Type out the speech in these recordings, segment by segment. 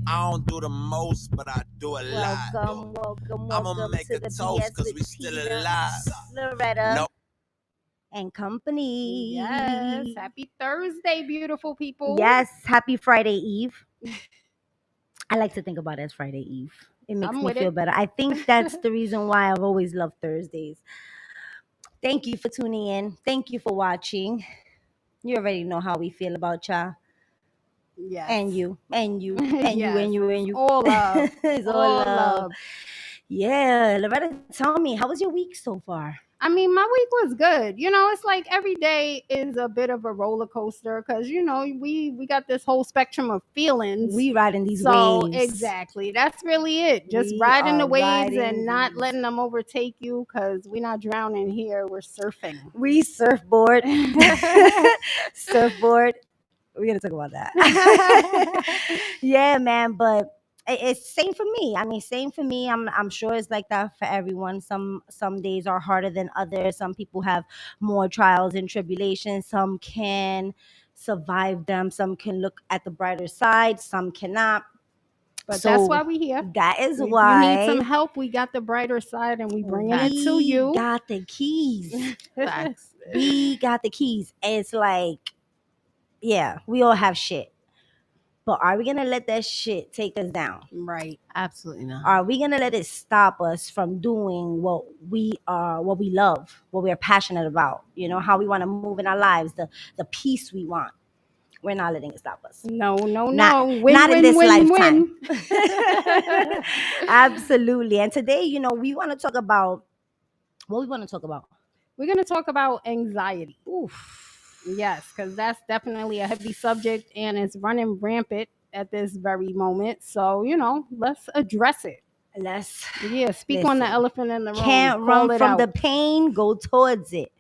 I don't do the most, but I do a lot. I'ma make to a the toast BS because with we still Tina, alive. Loretta, No. and company. Yes. Happy Thursday, beautiful people. Yes, happy Friday Eve. I like to think about it as Friday Eve. It makes I'm me with feel it. better. I think that's the reason why I've always loved Thursdays. Thank you for tuning in. Thank you for watching. You already know how we feel about y'all. Yes. And you, and you, and you, Yes. and you, and It's you. all love. It's all All love. love. Yeah, Loretta, tell me, how was your week so far? I mean, my week was good. You know, it's like every day is a bit of a roller coaster because you know we got this whole spectrum of feelings. We riding these So waves. exactly, that's really it. Just We riding the are waves riding and not these- letting them overtake you because we're not drowning here. We're surfing. We surfboard. Surfboard. We're gonna talk about that. Yeah, man, but it's same for me. I mean, same for me. I'm sure it's like that for everyone. Some days are harder than others. Some people have more trials and tribulations. Some can survive them. Some can look at the brighter side. Some cannot. But So that's why we here. that is If why you need some help, we got the brighter side and we bringing it to we you. got the keys. Facts. We got the keys. It's like, yeah, we all have shit. But are we gonna let that shit take us down? Right. Absolutely not. Are we gonna let it stop us from doing what we love, what we're passionate about? You know, how we want to move in our lives, the peace we want. We're not letting it stop us. No, no, Not, no. Win, not win, in this win, lifetime. win. Absolutely. And today, you know, we want to talk about what we want to talk about. We're going to talk about anxiety. Oof. Yes, because that's definitely a heavy subject and it's running rampant at this very moment. So, you know, let's address it. Let's Yeah, speak on the listen. elephant in the room. Can't Call run it from out. the pain, go towards it.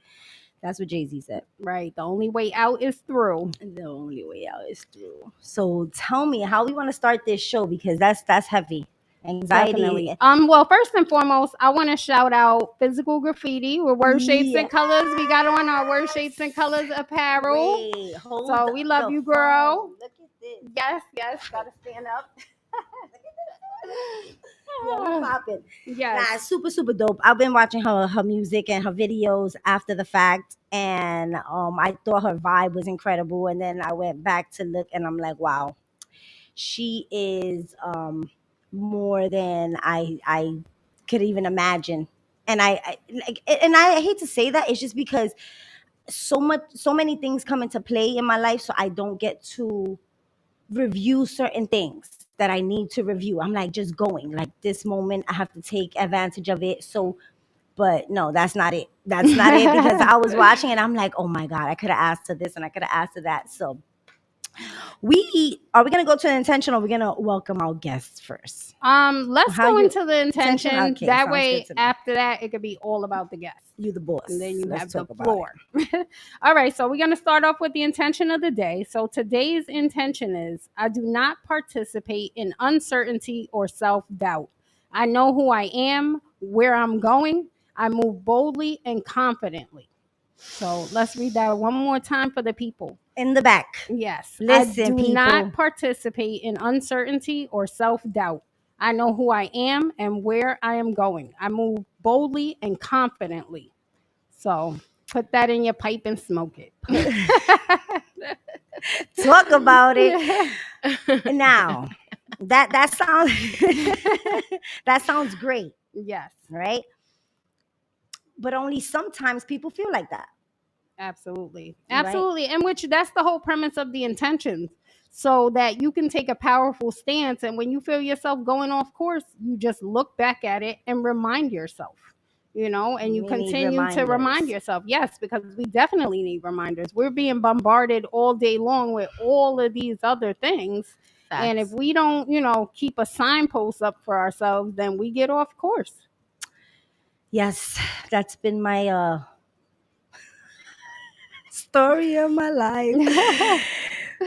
That's what Jay-Z said. Right. The only way out is through. The only way out is through. So tell me how we want to start this show, because that's heavy. Anxiety. Definitely. Well, first and foremost, I want to shout out Physical Graffiti with Word Shapes and Colors. We got on our Word Shapes and Colors apparel. Wait, hold So we love the you, girl. phone. Look at this. Yes, yes. Gotta stand up. Yeah, we popping. Yes. Nah, super, super dope. I've been watching her music and her videos after the fact, and I thought her vibe was incredible. And then I went back to look, and I'm like, wow, she is more than I could even imagine. And I hate to say that. It's just because so many things come into play in my life, so I don't get to review certain things that I need to review. I'm like just going like this moment. I have to take advantage of it. So, but no, that's not it. That's not it, because I was watching and I'm like, oh my God, I could have asked her this and I could have asked her that. So we gonna go to the intention, or we're gonna welcome our guests first? Let's How go you- into the intention. Okay, That sounds way, good to me. after that, it could be all about the guests. You the boss. And then you Let's have the talk about floor. All right, so we're going to start off with the intention of the day. So today's intention is I do not participate in uncertainty or self-doubt. I know who I am, where I'm going. I move boldly and confidently. So let's read that one more time for the people. In the back. Yes. Listen, I do people. not participate in uncertainty or self-doubt. I know who I am and where I am going. I move boldly and confidently. So put that in your pipe and smoke it. Talk about it. Now, that sounds that sounds great, Yes, right? But only sometimes people feel like that. absolutely. Right. Absolutely. And which that's the whole premise of the intentions. So that you can take a powerful stance. And when you feel yourself going off course, you just look back at it and remind yourself. You know, and you We need continue to remind reminders. yourself. Yes, because we definitely need reminders. We're being bombarded all day long with all of these other things. And if we don't, you know, keep a signpost up for ourselves, then we get off course. Yes, that's been my story of my life.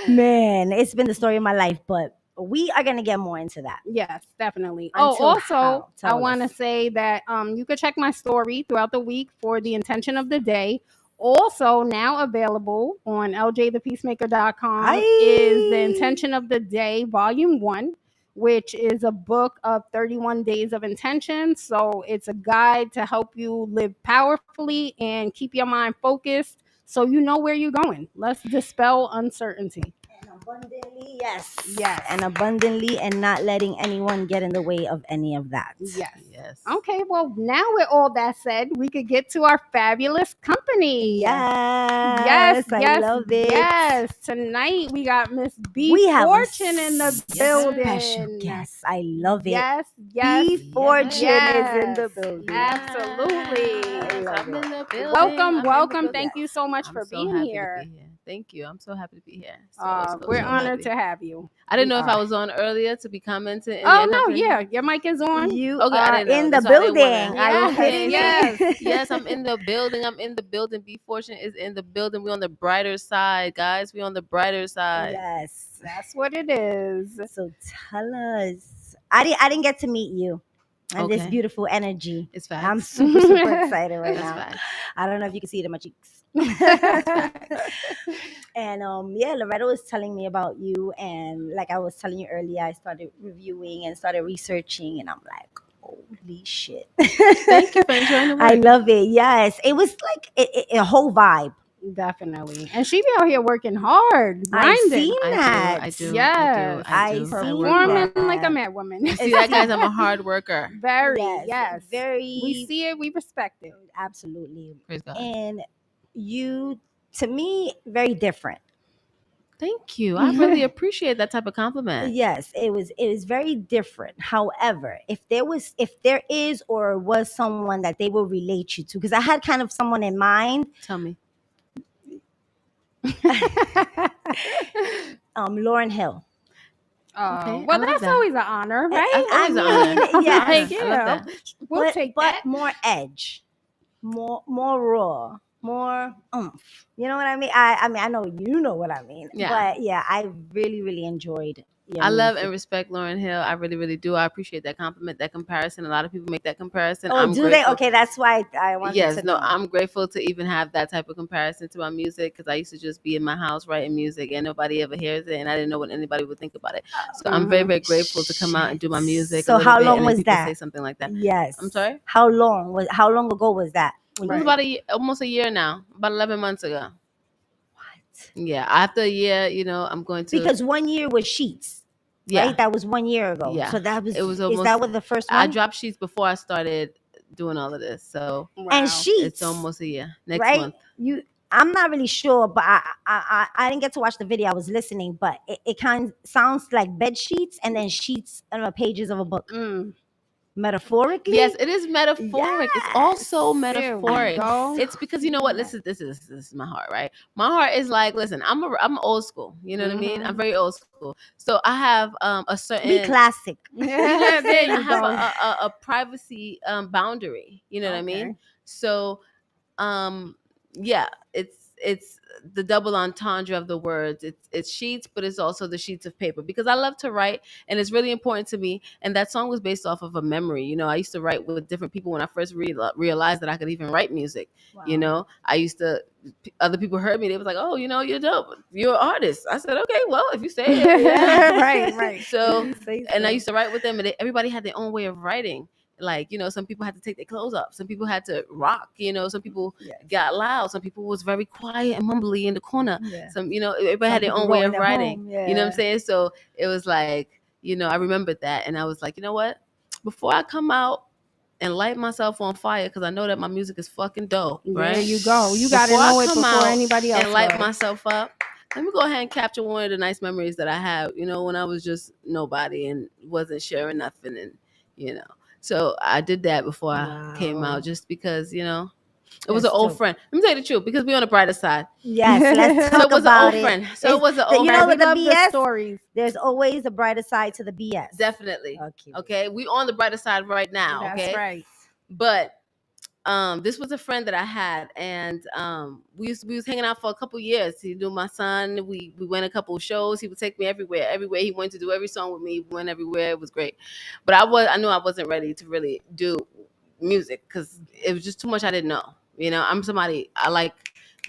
Man, it's been the story of my life, but we are gonna get more into that. Yes, definitely. Until Also, how? I Tell want to us. say that you could check my story throughout the week for the intention of the day. Also, now available on ljthepeacemaker.com is the Aye. intention of the day, volume 1. which is a book of 31 days of intention. So it's a guide to help you live powerfully and keep your mind focused so you know where you're going. Let's dispel uncertainty. And abundantly, yes. Yes. And abundantly, and not letting anyone get in the way of any of that. Yes. Yes. Okay, well, now with all that said, we could get to our fabulous company. Yes. I love it. Yes. Tonight we got Miss B We have a Fortune in the building. special guest. I love it. Yes. B Fortune is in the Yes. building. Absolutely. Yes, I'm in the building. Welcome, I'm in the welcome. building. Thank you so much I'm for so being happy to here. be here. Thank you. I'm so happy to be here. We're honored happy. to have you. I didn't know if I are. was on earlier to be commenting. Oh no, yeah, your mic is on. You Okay, I are didn't know. in the That's why I didn't building. wanna- Are you Yes, kidding me? yes. Yes, I'm in the building. I'm in the building. Be Fortune is in the building. We're on the brighter side, guys. We're on the brighter side. Yes. That's what it is. So tell us. I didn't get to meet you and this Okay. beautiful energy. It's facts. I'm super, super excited right That's now. facts. I don't know if you can see it in my cheeks. And yeah, Loretta was telling me about you, and like I was telling you earlier, I started reviewing and started researching, and I'm like, holy shit. Thank you for enjoying the work. I love it. Yes, it was like a whole vibe. Definitely. And she be out here working hard, I grinding. seen that. I do. Yes. I I do. seen I work Performing hard. that. like a mad woman. See that, guys? I'm a hard worker. Very, Yes, yes. very. We see it, we respect it. Absolutely. Praise God. And you, to me, very different. Thank you. I really appreciate that type of compliment. Yes, it was very different. However, if there is or was someone that they will relate you to, because I had kind of someone in mind, Tell me. Lauren Hill. Okay, Well, I love that's that. always an honor, right? I Always an honor. mean, yes, Like, I love that. We'll take that. more edge, more raw, more oomph. You know what I mean? I mean, I know you know what I mean. Yeah. But yeah, I really, really enjoyed. Your I love music. and respect Lauryn Hill. I really, really do. I appreciate that compliment, that comparison. A lot of people make that comparison. Oh, I'm do grateful. they? Okay, that's why I wanted Yes, to no, know. I'm grateful to even have that type of comparison to my music because I used to just be in my house writing music and nobody ever hears it, and I didn't know what anybody would think about it. So I'm very, very grateful to come out and do my music. So a little how bit, long and then was people that? Say something like that. Yes. I'm sorry? How long ago was that? It was about almost a year now, about 11 months ago. What? Yeah, after a year, I'm going to. Because 1 year was Sheets. Yeah, Right? That was 1 year ago. Yeah. So that was. It was Is almost- that what the first one? I dropped Sheets before I started doing all of this, so And Sheets. it's almost a year. Next right? month. I'm not really sure, but I didn't get to watch the video. I was listening, but it kind of sounds like bed sheets and then sheets on pages of a book. Metaphorically. Yes, it is metaphoric. It's also Yes. metaphoric. go. It's because you know what? This is my heart, right? My heart is like, listen, I'm old school. You know what I mean? I'm very old school. So I have a certain Be classic. Yeah, there you I have go. a privacy boundary. You know what I mean? So yeah, it's the double entendre of the words. It's sheets, but it's also the sheets of paper because I love to write and it's really important to me. And that song was based off of a memory. I used to write with different people when I first realized that I could even write music. Wow. I used to, other people heard me. They was like, oh, you're dope. You're an artist. I said, okay, well, if you say it. Yeah. Right. So, and I used to write with them and everybody had their own way of writing. Like, some people had to take their clothes off. Some people had to rock, some people got loud. Some people was very quiet and mumbly in the corner. Yeah. Some, everybody had their people own way go in of their writing. home, You know what I'm saying? So it was like, I remembered that. And I was like, you know what? Before I come out and light myself on fire, because I know that my music is fucking dope, right? There you go. You got to Before I know it come before out anybody else and light does. myself up, let me go ahead and capture one of the nice memories that I have, when I was just nobody and wasn't sharing nothing and, So I did that before I came Wow. out just because, it was That's an old dope. friend. Let me tell you the truth, because we're on the brighter side. Yes, let's So talk it was about an old it. friend. So it was an the- old you know friend. We what the love BS? the stories. There's always a brighter side to the BS. Definitely. Okay. Okay. We on the brighter side right now. That's Okay. right. But this was a friend that I had, and we was hanging out for a couple years. He knew my son. We went a couple of shows. He would take me everywhere he went to do every song with me. We went everywhere. It was great. But I knew I wasn't ready to really do music because it was just too much I didn't know. I'm somebody I like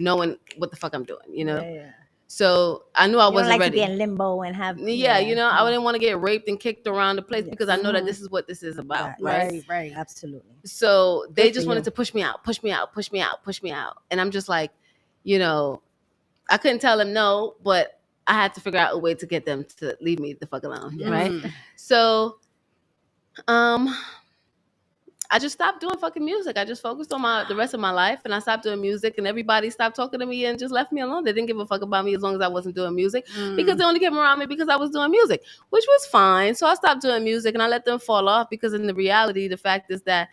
knowing what the fuck I'm doing. Yeah. So I knew I You don't wasn't like ready. to be in limbo and have Yeah, I didn't want to get raped and kicked around the place Yes. because I know that Mhm. this is what this is about, Right. right? Right. Absolutely. So they Good just for wanted you. to push me out, and I'm just like, I couldn't tell them no, but I had to figure out a way to get them to leave me the fuck alone, right? Mm. So, I just stopped doing fucking music. I just focused on the rest of my life, and I stopped doing music, and everybody stopped talking to me and just left me alone. They didn't give a fuck about me as long as I wasn't doing music because they only came around me because I was doing music, which was fine. So I stopped doing music and I let them fall off because in the reality, the fact is that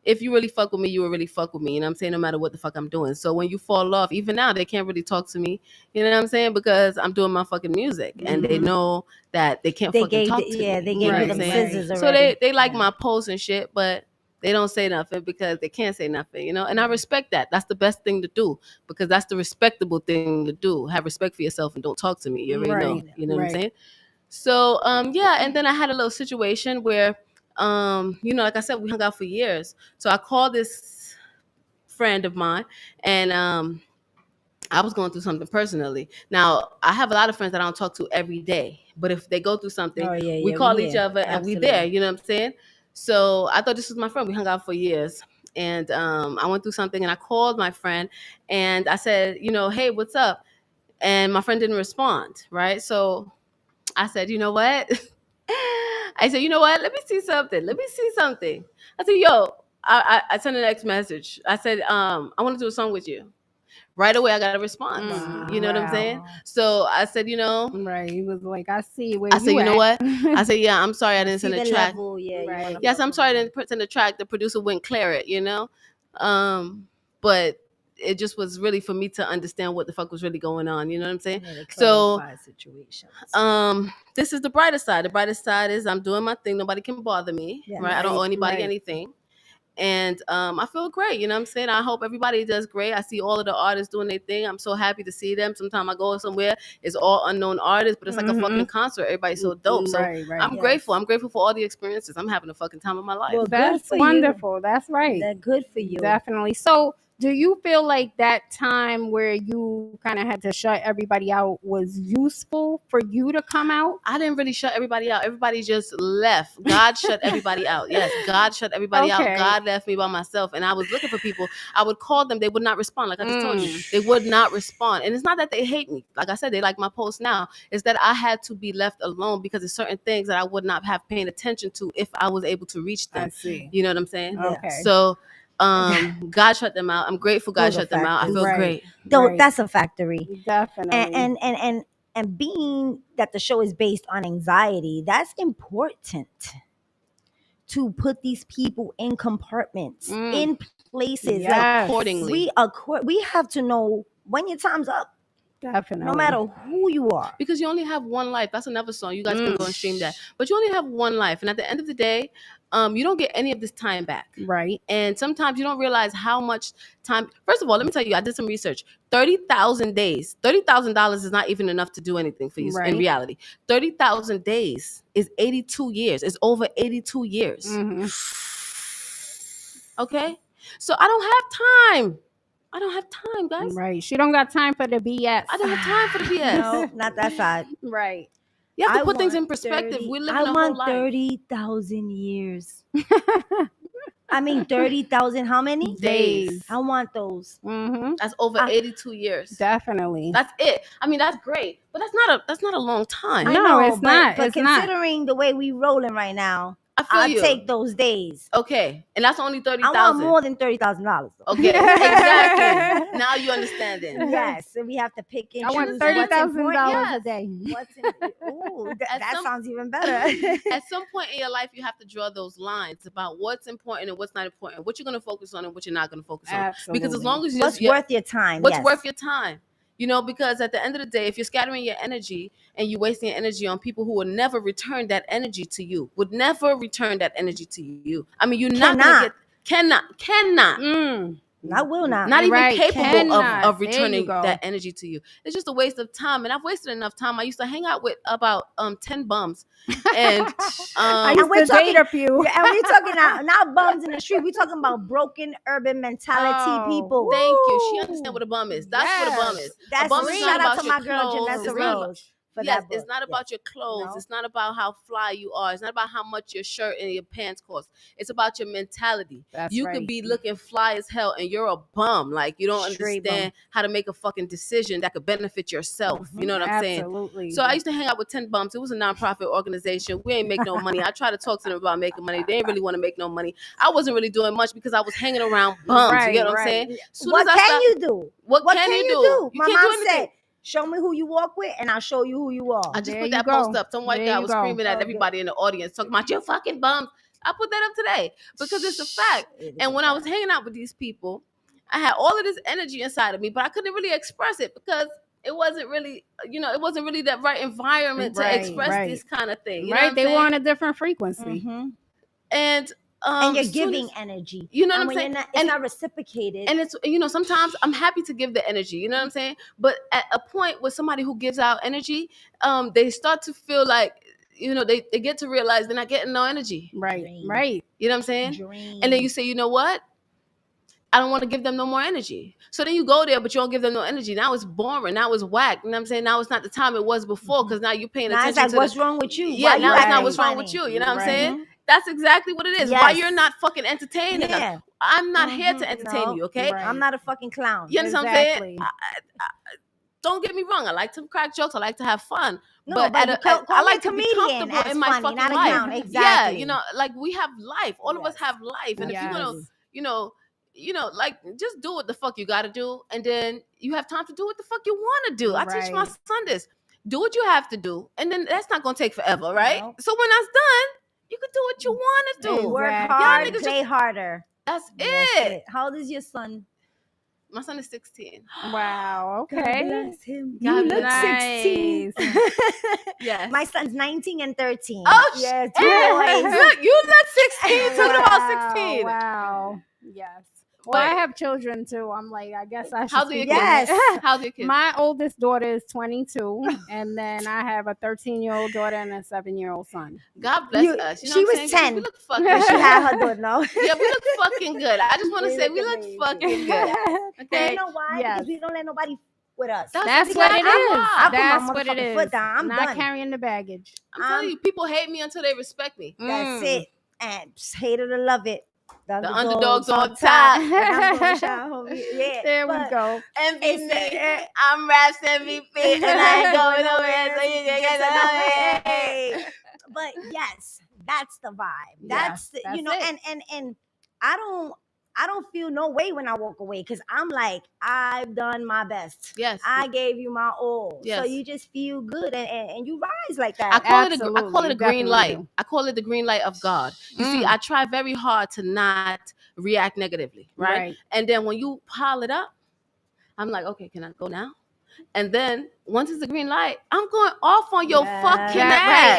if you really fuck with me, you will really fuck with me. You know what I'm saying? No matter what the fuck I'm doing. So when you fall off, even now, they can't really talk to me. You know what I'm saying? Because I'm doing my fucking music and they know that they can't They fucking gave talk the, to yeah, me. they You gave know you what I'm them saying? scissors So already. they like Yeah. my posts and shit, but they don't say nothing because they can't say nothing, and I respect that. That's the best thing to do because that's the respectable thing to do. Have respect for yourself and don't talk to me. You already know. Right, You know what I'm right. saying? So yeah, and then I had a little situation where like I said, we hung out for years. So I called this friend of mine and I was going through something personally. Now, I have a lot of friends that I don't talk to every day, but if they go through something, Oh yeah, we yeah. call We each here. other and we Absolutely. there, you know what I'm saying? So I thought this was my friend. We hung out for years. And I went through something and I called my friend and I said, hey, what's up? And my friend didn't respond, right? So I said, you know what? I said, you know what? Let me see something. I said, yo, I sent an X message. I said, I want to do a song with you. Right away, I got a response. Wow. You know what I'm saying? Wow. So I said, Right. He was like, I see where I said, you you know at. what? I said, yeah, I'm sorry I didn't See send a the track. level, yeah. Right. You wanna Yes, fuck I'm with sorry I them. didn't send a track. The producer wouldn't clear it, But it just was really for me to understand what the fuck was really going on. You know what I'm saying? Yeah, the So clarify situations. this is the brighter side. The brighter side is I'm doing my thing. Nobody can bother me. Yeah. Right? I don't owe anybody Right. anything. And I feel great, you know what I'm saying? I hope everybody does great. I see all of the artists doing their thing. I'm so happy to see them. Sometimes I go somewhere, it's all unknown artists, but it's like a fucking concert. Everybody's so dope. So Right, right. I'm Yes. grateful. I'm grateful for all the experiences. I'm having a fucking time of my life. Well, good That's for you. wonderful. That's right. That good for you. Definitely. So, do you feel like that time where you kind of had to shut everybody out was useful for you to come out? I didn't really shut everybody out. Everybody just left. God shut everybody out. Yes, God shut everybody Okay. out. God left me by myself. And I was looking for people. I would call them. They would not respond. Like I just told you, they would not respond. And it's not that they hate me. Like I said, they like my post now. It's that I had to be left alone because there's certain things that I would not have paying attention to if I was able to reach them. I see. You know what I'm saying? Okay. So God shut them out. I'm grateful God Those are shut them out. I factors. feel Right. great. Though Right. that's a factory. Definitely. And being that the show is based on anxiety, that's important to put these people in compartments, in places. Yes. Accordingly. We have to know when your time's up, Definitely. no matter who you are. Because you only have one life. That's another song. You guys can go and stream that. But you only have one life. And at the end of the day, you don't get any of this time back. Right. And sometimes you don't realize how much time. First of all, let me tell you, I did some research. 30,000 days. $30,000 is not even enough to do anything for you Right. in reality. 30,000 days is 82 years. It's over 82 years. Okay? So I don't have time. I don't have time, guys. Right. She don't got time for the BS. I don't have time for the BS. No, not that side. Right. You have to I put things in want perspective. 30 We're living I a whole want life. 30,000 years. I mean 30,000 how many? Days. I want those. That's over 82 years. Definitely. That's it. I mean, that's great, but that's not a long time. I No, know, it's not. But It's not. considering the way we rolling right now, I feel I'll you. take those days. Okay, and that's only I 30,000. want more than $30,000. Okay, exactly. Now you understand it. Yes, so we have to pick and I want choose $30,000 a day. That some- sounds even better. At some point in your life, you have to draw those lines about what's important and what's not important, what you're going to focus on and what you're not going to focus on. Absolutely. Because as long as What's worth your time? what's yes. worth your time? Because at the end of the day, if you're scattering your energy and you're wasting your energy on people who will never return that energy to you, I mean, you're not going to get, cannot. I will not. Not even Right, capable cannot. of There you returning go. that energy to you. It's just a waste of time, and I've wasted enough time. I used to hang out with about 10 bums, and I And used we're to date talking- a few. Yeah, and we talking not bums in the street. We talking about broken urban mentality Oh, people. thank you. She Woo. understands what a bum is. That's what a bum Yes. is. That's a bum is shout not out about to your my girl clothes. Janessa It's not about- Rose for Yes, that book. it's not about your clothes. No. It's not about how fly you are. It's not about how much your shirt and your pants cost. It's about your mentality. That's You right. could be looking fly as hell and you're a bum. Like you don't Straight understand how to make a fucking decision that could benefit yourself. You know what I'm saying? Absolutely. So I used to hang out with 10 bums. It was a nonprofit organization. We ain't make no money. I tried to talk to them about making money. They didn't really want to make no money. I wasn't really doing much because I was hanging around bums. Right, you get what right. I'm saying? Soon What as I can stopped- you do? What What can you do? You My can't mom do anything. said, "Show me who you walk with, and I'll show you who you are." I just There put you that go. post up. Some white There guy you was go. screaming at Okay. everybody in the audience, talking about you fucking bums. I put that up today because it's a fact. And when I was hanging out with these people, I had all of this energy inside of me, but I couldn't really express it because it wasn't really, it wasn't really that right environment to Right, express right. this kind of thing. You know what right, I'm they saying? were on a different frequency. Mhm. And And you're soon giving as- energy. you know what and I'm when saying? you're not, it's And- not reciprocated. And it's sometimes I'm happy to give the energy, you know what I'm saying? But at a point with somebody who gives out energy, they start to feel like they get to realize they're not getting no energy. Right, Dream. right. You know what I'm saying? Dream. And then you say, you know what? I don't want to give them no more energy. So then you go there, but you don't give them no energy. Now it's boring. Now it's whack. You know what I'm saying? Now it's not the time it was before because now you're paying now attention it's like, to what's wrong with you? Yeah, Why now you it's acting not what's wrong funny? with you. You know what I'm Right. saying? That's exactly what it is. Why Yes. you're not fucking entertaining us. Yeah. I'm not here to Mhm. entertain No. you, okay? Right. I'm not a fucking clown. You understand what I'm saying? Exactly. Don't get me wrong. I like to crack jokes. I like to have fun. No, but but call I me like a to be comedian comfortable as in my funny, fucking not a life. clown. Yeah, Exactly. like we have life. All of us Yes. have life. And if you're gonna, Yes. like just do what the fuck you gotta do, and then you have time to do what the fuck you want to do. I teach my Right. son this: do what you have to do, and then that's not gonna take forever, right? No. So when that's done, you can do what you want to do. Exactly. Work Y'all hard, niggas play harder. That's That's it. it. How old is your son? My son is 16. Wow. God Okay. bless him. God You look bless. 16. Yes. My son's 19 and 13. Oh, yes, shit. boys. Look, you look 16. Talking about 16. Wow. Yes. Well, I have children too. I'm like, I guess I should. How do you speak Yes. on it. How's your kid? My oldest daughter is 22, and then I have a 13-year-old daughter and a 7-year-old son. God bless You- us. You know she what I'm was saying? 10 We look fucking When she good. had her daughter, no. Yeah, we look fucking good. I just want to We say look we look amazing. fucking good. And Okay. you know why? Yes. Because we don't let nobody with us. That's exactly what it why. is. I put my That's what it motherfucking is. foot down. I'm Not done. carrying the baggage. I'm telling you, people hate me until they respect me. That's it. And just hate it or love it. The underdog's on top. And I'm gonna shout, homie. Yeah, There we but go. it's MVP. I'm Raps MVP, and I ain't going nowhere, so you can get to know it. Hey. But yes, that's the vibe. That's the, that's you know, it. and I don't feel no way when I walk away because I'm like, I've done my best. Yes. I gave you my all. So Yes. you just feel good and you rise like I that. call Absolutely, it a you green definitely light. do. I call it the green light of God. You see, Mm. I try very hard to not react negatively, right? Right. And then when you pile it up, I'm like, okay, can I go now? And then once it's a green light, I'm going off on your Yeah. fucking Right,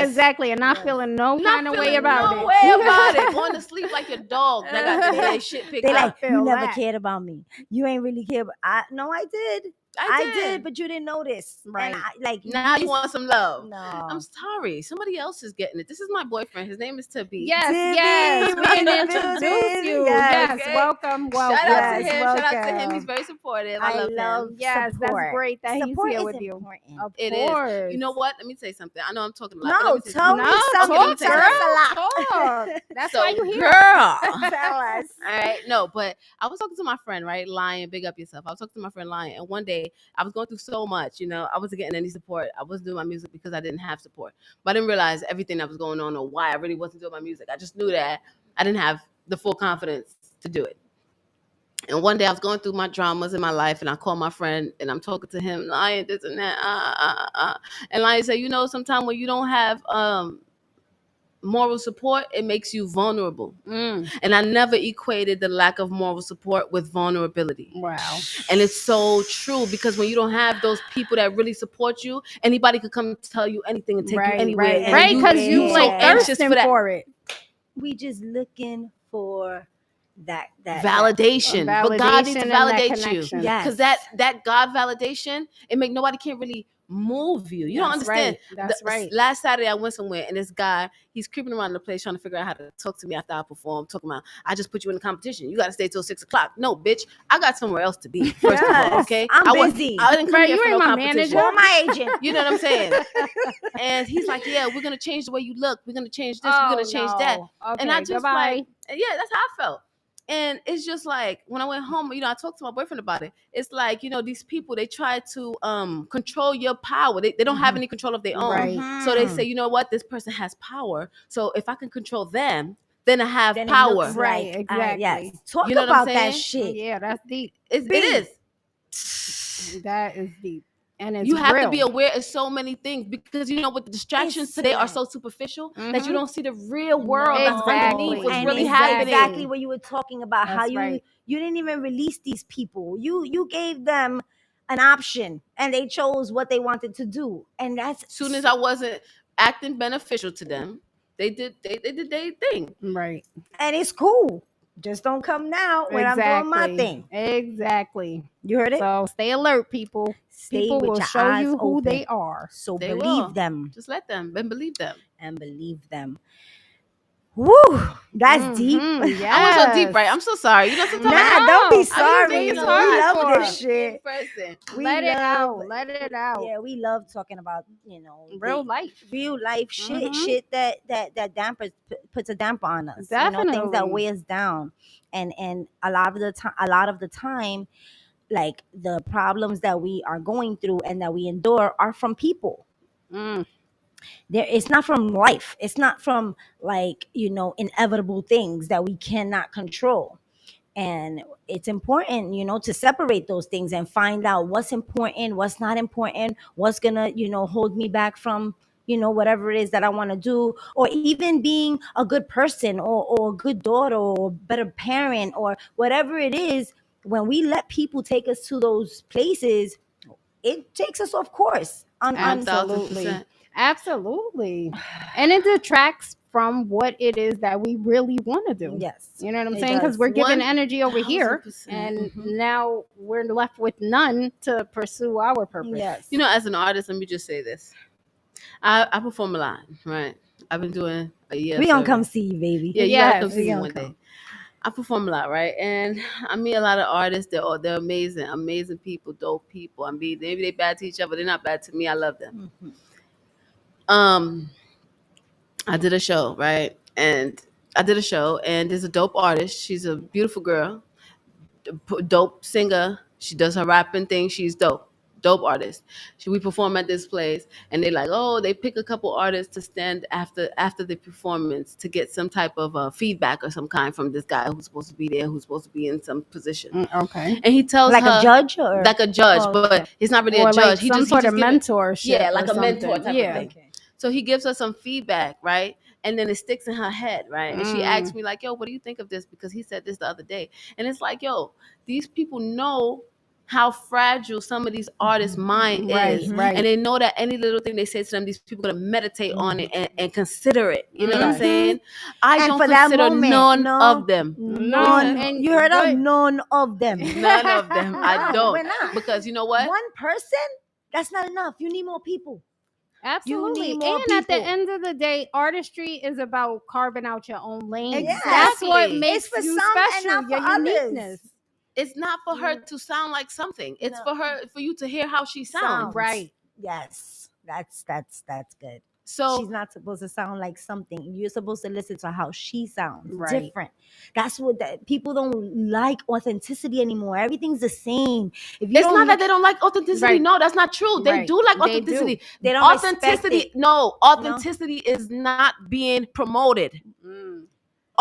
ass. exactly. And not Yes. feeling no Not kind of way feeling about no it. way about it. Going to sleep like your dog that got their shit picked They up. like, you feel never that. cared about me. You ain't really care. I did. I did, but you didn't notice. Right. And I, like Now you want some love. no. I'm sorry. Somebody else is getting it. This is my boyfriend. His name is Tabi. Yes, Timmy, yes. we We can in the introduce building. you. Yes, Yes, okay. welcome, welcome. Shout out to Yes, him. Shout out to him. welcome. He's very supportive. I I love love him. Yes, support. that's great that Support he's here is with you. important. Of It is. course. You know what? Let me tell you something. I know I'm talking a lot. but No, let me tell me No, something. talk, Tell us a lot. talk. That's So, why you here. girl. Tell us. All right, no, but I was talking to my friend, right? Lion, big up yourself. I was talking to my friend Lion, and one day I was going through so much, I wasn't getting any support. I wasn't doing my music because I didn't have support, but I didn't realize everything that was going on or why I really wasn't doing my music. I just knew that I didn't have the full confidence to do it. And one day I was going through my dramas in my life, and I called my friend, and I'm talking to him, Lion, this and that, and Lion said, sometimes when you don't have moral support, it makes you vulnerable. And I never equated the lack of moral support with vulnerability. Wow. And it's so true because when you don't have those people that really support you, anybody could come tell you anything and take you anywhere. Right, and right, because you Yeah. like so anxious thirsting for that. for it. We just looking for that validation. But God needs to Validation and that validate you. connection. Yes. Because that God validation, it make nobody can't really move you. You don't That's understand. right. That's right. Last Saturday I went somewhere and this guy, he's creeping around the place trying to figure out how to talk to me after I perform. Talking about, I just put you in the competition. You got to stay till 6 o'clock. No, bitch, I got somewhere else to be. First of all, Yes, okay. I'm busy. I didn't come Right, here you for ain't no my competition. manager. Call my agent. You know what I'm saying? And he's like, yeah, we're gonna change the way you look. We're gonna change this. We're gonna change that. Okay, And I just goodbye. like, yeah, that's how I felt. And it's just like when I went home, I talked to my boyfriend about it. It's like, these people, they try to control your power. They don't have any control of their own. Right. So they say, you know what, this person has power. So if I can control them, then I have Then it power. looks Right, like, exactly. yes. Talk You know what I'm about that saying? shit. Yeah, that's deep. It is. That is deep. And it's You have real. to be aware of so many things because what the distractions today are so superficial that you don't see the real world that's underneath what's And really it's happening. exactly what you were talking about. How That's you right. you didn't even release these people. You gave them an option, and they chose what they wanted to do. And that's As soon as I wasn't acting beneficial to them, they did their thing. Right. and it's cool. Just don't come now when I'm doing my thing. Exactly. You heard it? So stay alert, people. Stay People with will your show eyes you who open. they are. So They believe will. them Just let them and believe them. and believe them. Woo, that's deep. Mhm, I was so deep, yes. right? I'm so sorry. Sometimes Nah, don't be I sorry. didn't We think it's hard love for this us. shit. We Let it love- out. Let it out. Yeah, we love talking about Real life. real life shit, Mhm. shit that dampers puts a damper on us. Things that Definitely. weigh us down, and a lot of the time, like the problems that we are going through and that we endure are from people. Mm. It's not from life. It's not from inevitable things that we cannot control. And it's important to separate those things and find out what's important, what's not important, what's gonna hold me back from whatever it is that I want to do, or even being a good person, or a good daughter, or a better parent, or whatever it is. When we let people take us to those places, it takes us off course. Absolutely. 1000%. Absolutely. And it detracts from what it is that we really want to do. Yes, You know what I'm it saying? Because does. we're giving energy over here, 1000%. and now we're left with none to pursue our purpose. Yes. As an artist, let me just say this. I perform a lot, right? I've been doing a year. We gonna come see you, baby. Yeah, you Yes, gotta come see we me gonna one come. day. I perform a lot, right? And I meet a lot of artists. They're amazing, amazing people, dope people. I mean, maybe they bad to each other, they're not bad to me. I love them. I did a show, right? And there's a dope artist. She's a beautiful girl, dope singer. She does her rapping thing. She's dope artist. We perform at this place, and they pick a couple artists to stand after the performance to get some type of feedback or some kind from this guy who's supposed to be there, who's supposed to be in some position. Okay. And he tells Like her, a judge, or like a judge, Oh, but okay. he's not really Or a judge. like He some just sort of give it- mentorship. Yeah, or like a mentor something. type Yeah. of thing. So he gives her some feedback, right? And then it sticks in her head, right? And she asks me like, yo, what do you think of this? Because he said this the other day. And it's like, yo, these people know how fragile some of these artists' mind is. Right. And they know that any little thing they say to them, these people are going to meditate on it and consider it. You know what I'm saying? I And don't for that consider moment, none no. of them. None. And You heard of but- none of them. None of them. I No, don't. we're not. Because you know what? One person, that's not enough. You need more people. Absolutely. need more And at the people. end of the day, artistry is about carving out your own lane. Exactly. That's what It's makes for you some and special, not your for others. uniqueness. It's not for her to sound like something. It's No. for you to hear how she sounds. Right. Yes. That's good. So She's not supposed to sound like something. You're supposed to listen to how she sounds. Right. Different. That's what people don't like authenticity anymore. Everything's the same. If you it's don't not that they don't like authenticity. Right. No, that's not true. They Right. do like They do. authenticity. They don't respect Authenticity. it. No, authenticity is not being promoted.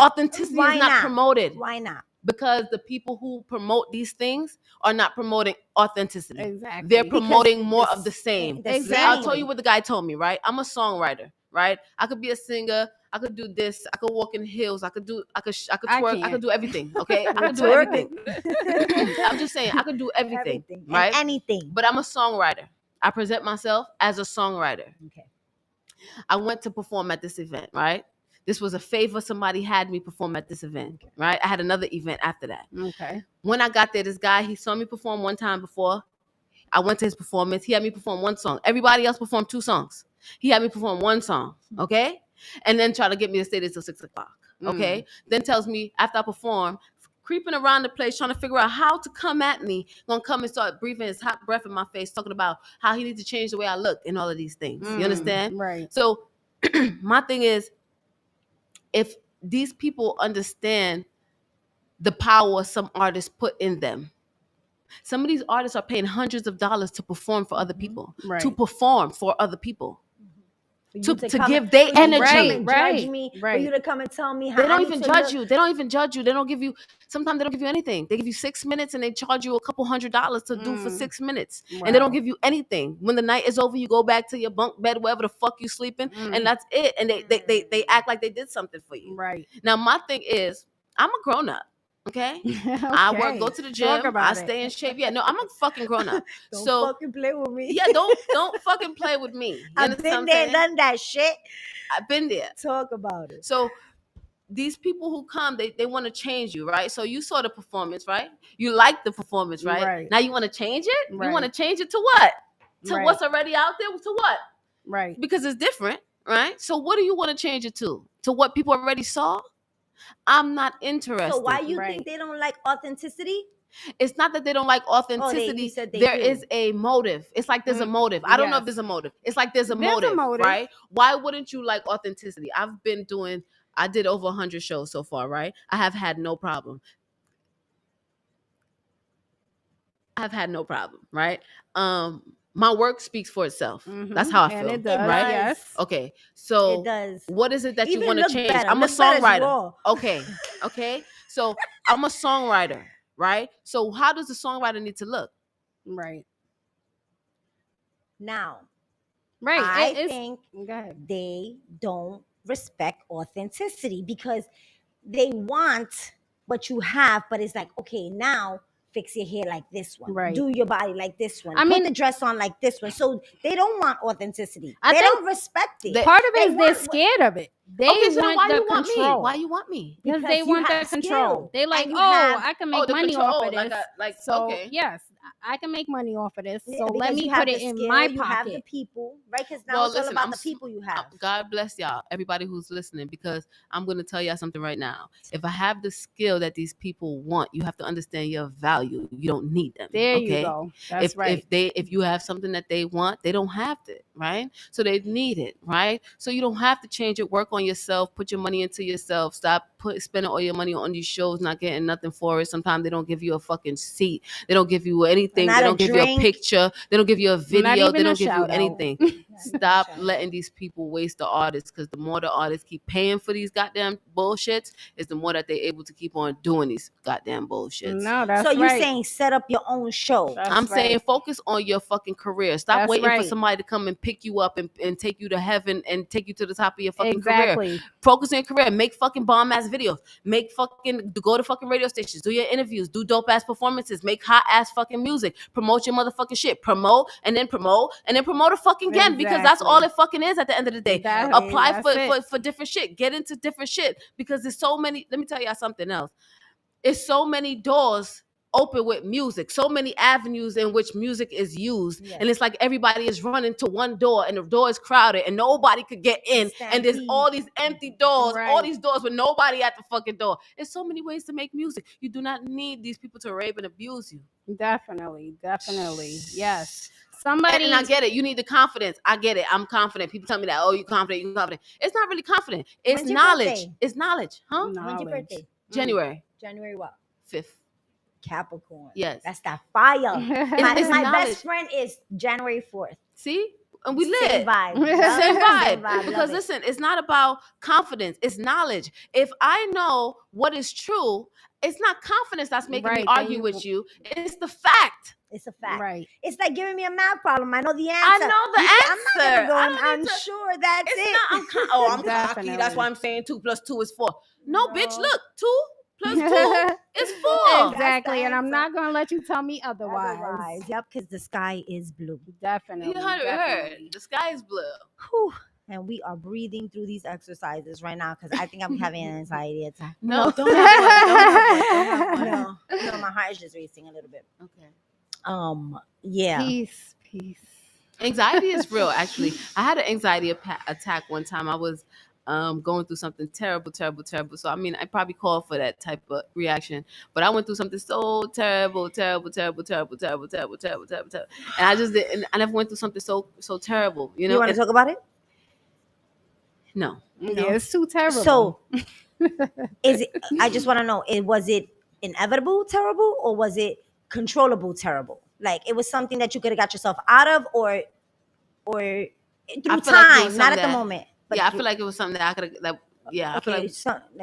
Authenticity Why is not not? promoted Why not? because the people who promote these things are not promoting authenticity. Exactly. They're promoting Because more the of the same. the Exactly. I'll same. tell you what the guy told me, right? I'm a songwriter, right? I could be a singer. I could do this. I could walk in hills. I could twerk. I can't. could do everything. Okay, I could do Twerking. everything. I'm just saying, I could do everything, And right? anything. But I'm a songwriter. I present myself as a songwriter. Okay. I went to perform at this event, right? This was a favor somebody had me perform at this event, right? I had another event after that. Okay. When I got there, this guy, he saw me perform one time before. I went to his performance. He had me perform one song. Everybody else performed 2 songs. He had me perform one song, okay? And then try to get me to stay there till 6 o'clock, okay? Then tells me after I perform, creeping around the place, trying to figure out how to come at me, gonna come and start breathing his hot breath in my face, talking about how he needs to change the way I look and all of these things. You understand? Right. So my thing is, if these people understand the power some artists put in them, some of these artists are paying hundreds of dollars to perform for other people, Right. to perform for other people, For to you come give and- their for you to come energy. and Right, judge me, for right. you to come and tell me how They I don't need even to judge look. you. They don't even judge you. They don't give you, sometimes they don't give you anything. They give you 6 minutes and they charge you a couple $100 to do for 6 minutes. And they don't give you anything. When the night is over, you go back to your bunk bed, wherever the fuck you sleeping, and that's it. And they act like they did something for you. Right. Now, my thing is, I'm a grown up. Okay? I work, go to the Talk gym, about I it. stay in shape. Yeah, no, I'm a fucking grown up. Don't So fucking play with me. yeah, don't fucking play with me. You I've understand been what I'm there, saying? done that shit. I've been there. Talk about it. So these people who come, they want to change you, right? So you saw the performance, right? You like the performance, right? Right. Now you want to change it? Right. You want to change it to what? To Right. what's already out there? To what? Right. Because it's different, right? So what do you want to change it to? To what people already saw? I'm not interested. So why you Right. think they don't like authenticity? It's not that they don't like authenticity. said they There do. is a motive. It's like there's a motive. I don't know if Yes. there's a motive. It's like there's a There's a motive, motive. right? Why wouldn't you like authenticity? I did over 100 shows so far, right? I have had no problem. Right? My work speaks for itself. That's how I feel. And it does. right? Yes. Okay. So It does. what is it that you Even want to look change? better. I'm a Look better as songwriter. raw. Okay. So I'm a songwriter, right? So how does the songwriter need to look? Right. Now, Right. I It's- think Go ahead. they don't respect authenticity because they want what you have, but it's like, okay, now fix your hair like this one, Right. do your body like this one, I put mean- the dress on like this one. So they don't want authenticity. I They think don't respect it. they- Part of They it is they're want- scared of it. They Okay, so then want why the you want control. me? Why you want me? Because Because they you want have the control. skill, They like, and you oh, have- I can make the money control, off of like this. a- okay. Yes, I can make money off of this. Yeah, So let because me you have put it the in skill, my you have the pocket. people, right? Because now Well, it's all listen, about I'm the s- people you have. God bless y'all, everybody who's listening, because I'm going to tell y'all something right now. If I have the skill that these people want, you have to understand your value. You don't need them. There okay? you go. That's right. If you have something that they want, they don't have it, right? So they need it, right? So you don't have to change it. Work on yourself. Put your money into yourself. Stop spending all your money on these shows, not getting nothing for it. Sometimes they don't give you a fucking seat. They don't give you anything. Not They a don't give you a drink. picture. They don't give you a video. even They a don't give you shout out. anything. Stop letting these people waste the artists, because the more the artists keep paying for these goddamn bullshits, is the more that they're able to keep on doing these goddamn bullshits. No, that's So you're right. saying set up your own show. That's I'm saying right. focus on your fucking career. Stop That's waiting for right. somebody to come and pick you up and take you to heaven and take you to the top of your fucking career. Exactly. Focus on your career. Make fucking bomb ass videos. Go to fucking radio stations. Do your interviews. Do dope ass performances. Make hot ass fucking music. Promote your motherfucking shit. Promote and then promote and then promote it fucking again, because that's Exactly. all it fucking is at the end of the day. Apply That's it. for different shit. Get into different shit, because there's so many. Let me tell y'all something else. It's so many doors open with music, so many avenues in which music is used, Yes. and it's like everybody is running to one door and the door is crowded and nobody could get in, and there's Stampede. all these empty doors, all Right. these doors with nobody at the fucking door. There's so many ways to make music. You do not need these people to rape and abuse you. Definitely. Yes. Somebody. And I get it. You need the confidence. I get it. I'm confident. People tell me that, oh, you're confident. It's not really confident. It's When's your knowledge. birthday? It's knowledge. Huh? When's your Knowledge. birthday? January January what? 5th. Capricorn. Yes. That's that fire. My, It's my knowledge. best friend is January 4th. See? And we Same lit. vibe. Same vibe. Love Because it. listen, it's not about confidence, it's knowledge. If I know what is true, it's not confidence that's making me Right, argue then with you. It's the fact. It's a fact. Right. It's like giving me a math problem. I know the answer. I know the I'm not answer. gonna go I and don't I'm need to- sure that's It's it. not, I'm cocky. That's Definitely. why I'm saying 2 + 2 is 4. No, bitch, No. look, 2 + 2 is 4. Exactly. And I'm answer. not going to let you tell me otherwise. Yep, because the sky is blue. Definitely. You heard. Definitely. The sky is blue. Whew. And we are breathing through these exercises right now because I think I'm having an anxiety attack. No, don't have one. Don't have one. Don't have one. No, my heart is just racing a little bit. Okay. Yeah. Peace. Anxiety is real, actually. I had an anxiety attack one time. I was going through something terrible. So, I mean, I probably called for that type of reaction. But I went through something so terrible. And I just didn't. I never went through something so terrible. You know? You want to talk about it? No. Yeah, it's too terrible. So, is it? I just want to know: was it inevitable terrible, or was it controllable terrible? Like it was something that you could have got yourself out of, or through feel like it time, was not at something the that- moment. But Yeah, I feel like it was something that I could have. Yeah, I feel like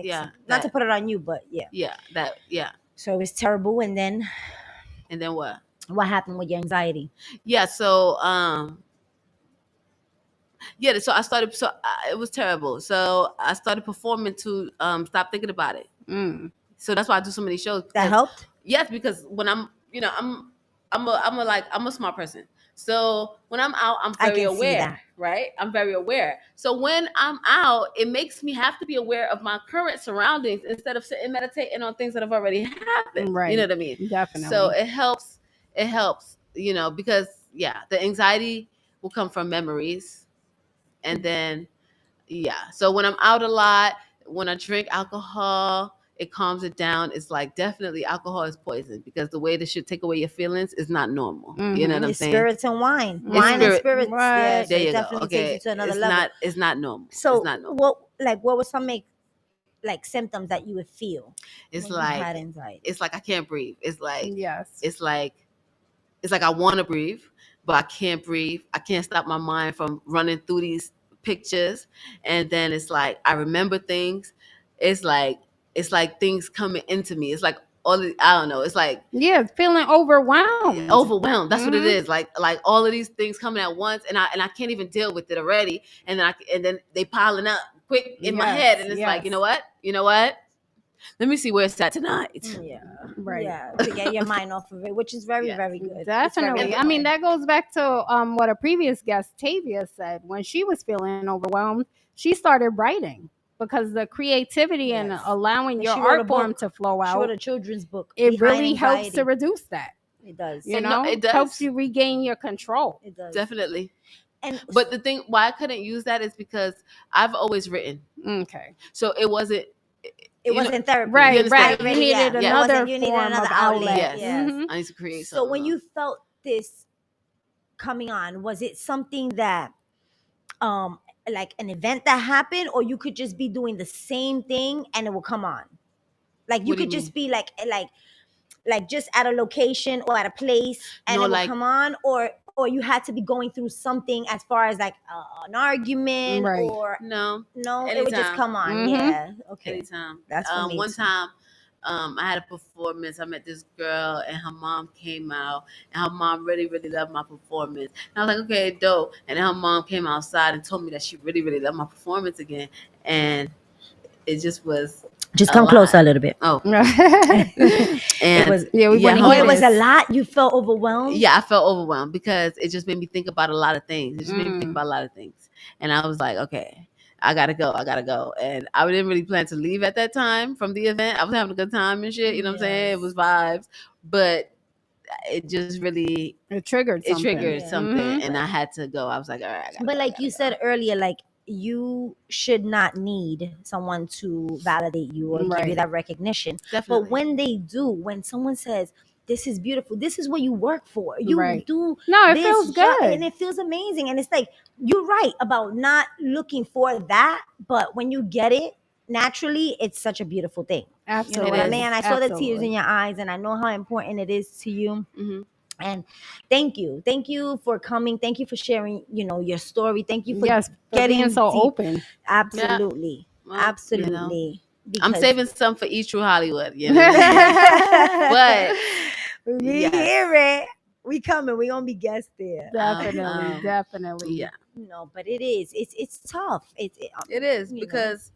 yeah, not to that- put it on you, but yeah. yeah. So it was terrible, and then And then what? what happened with your anxiety? Yeah, so so I started. So it was terrible. So I started performing to stop thinking about it. So that's why I do so many shows. That because- helped. Yes, because when I'm a smart person. So when I'm out, I'm I very can see aware, that. right? I'm very aware. So when I'm out, it makes me have to be aware of my current surroundings instead of sitting meditating on things that have already happened. Right. You know what I mean? Definitely. So it helps, because the anxiety will come from memories. And then, so when I'm out a lot, when I drink alcohol, it calms it down. It's like definitely alcohol is poison because the way this should take away your feelings is not normal. You know what I'm It's saying? spirits and wine. It's Wine and spirit. spirits. Right. Yes, There it you go. definitely Okay, takes you to another it's level. it's not normal. So it's not normal. what were some symptoms that you would feel It's when you had like anxiety? it's like I can't breathe. It's like yes. it's like I want to breathe, but I can't breathe. I can't stop my mind from running through these pictures, and then it's like I remember things. It's like things coming into me. It's like I don't know. It's like Yeah, feeling overwhelmed. overwhelmed. That's what it Mhm. is. Like all of these things coming at once, and I can't even deal with it already. And then they piling up quick in my Yes, head, and it's like, yes. you know what? Let me see where it's at tonight. Yeah. Right. Yeah, to get your mind off of it, which is very, Yes. very good. It's Definitely. very I mean, good. that goes back to what a previous guest, Tavia, said. When she was feeling overwhelmed, she started writing because the creativity and Yes. allowing And your she wrote a art form book. to flow She wrote out, a children's book. it Behind really helps Anxiety. to reduce that. It does. You And know, no, it does. helps you regain your control. It does. Definitely. And But the thing why I couldn't use that is because I've always written, Okay. so it wasn't. it wasn't therapy. Right, You understand? right. You needed It another wasn't- you needed form another of outlet. outlet. Yes. Mhm. I need to create. So when something you else. felt this coming on, was it something that like an event that happened, or you could just be doing the same thing and it will come on? Like you What do could you just be like just at a location or at a place and No, it will like- come on, or you had to be going through something as far as like an argument, Right. or no, no, it would just Anytime. come on. Mhm. Yeah. Okay. anytime. That's for me one too. time. I had a performance. I met this girl, and her mom came out, and her mom really, really loved my performance. And I was like, okay, dope. And then her mom came outside and told me that she really, really loved my performance again, and it just was. Just a come lot. closer a little bit. Oh, It and was. Yeah, we wanna Oh, hear it was this. a lot. You felt overwhelmed. yeah, I felt overwhelmed because it just made me think about a lot of things. It just made me think Mm. about a lot of things, and I was like, okay, I gotta go, and I didn't really plan to leave at that time from the event. I was having a good time and shit, you know what I'm saying? It Yes. was vibes, but it just really It triggered something. Yeah. something, Mhm. and I had to go. I was like, all right, I gotta But go, like I gotta you go. said earlier, like you should not need someone to validate you or give you Right. that recognition. Definitely. But when they do, when someone says, "This is beautiful. This is what you work for," you Right. do. No, it this feels job, good. and it feels amazing. And it's like you're right about not looking for that, but when you get it naturally, it's such a beautiful thing. You know Absolutely. what I is. mean? I saw the tears Absolutely. in your eyes, and I know how important it is to you. Mhm. And thank you for coming. Thank you for sharing, your story. Thank you for Yes, for getting being so deep. open. Absolutely, Well, you know, absolutely. I'm Because saving some for East True Hollywood, you know. But we yes. hear it. We coming. We gonna be guests there. Definitely, definitely. yeah, No, but it is. It's tough. it is you know. because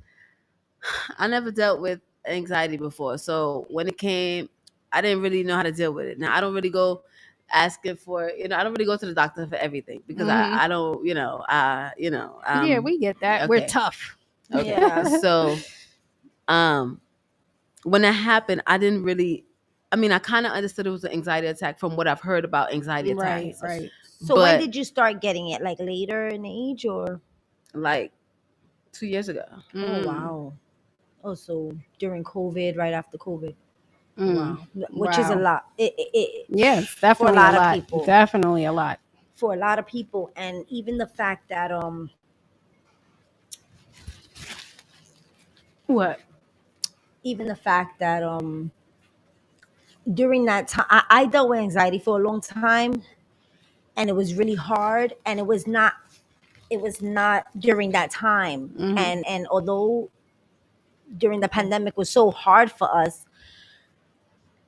I never dealt with anxiety before. So when it came, I didn't really know how to deal with it. Now I don't really go asking for, I don't really go to the doctor for everything because Mhm. I don't, Yeah, we get that. We're okay. tough. Okay. Yeah. So, when that happened, I didn't really. I mean, I kind of understood it was an anxiety attack from what I've heard about anxiety attacks. Right. So when But did you start getting it? Like later in age or? like 2 years ago. Oh Mm, wow. Oh, so during COVID, right after COVID. mm. Wow. Which is a Wow. lot. Yes, For a definitely lot a of lot. people. Definitely a lot. For a lot of people, and even the fact that What? even the fact that during that time I dealt with anxiety for a long time, and it was really hard, and it was not during that time. Mhm. And although during the pandemic was so hard for us,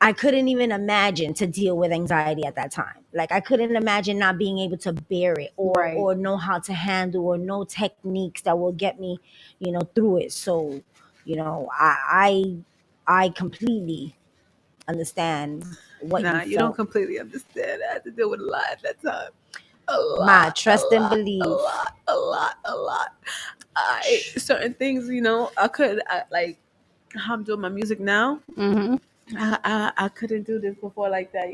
I couldn't even imagine to deal with anxiety at that time. Like I couldn't imagine not being able to bear it, Right. or know how to handle, or know techniques that will get me, through it. So, I completely understand what you Nah, you don't felt. completely understand. I had to deal with a lot at that time. A My lot, trust a and lot, believe. a lot. Certain things, like how I'm doing my music now. Mhm. I couldn't do this before like that,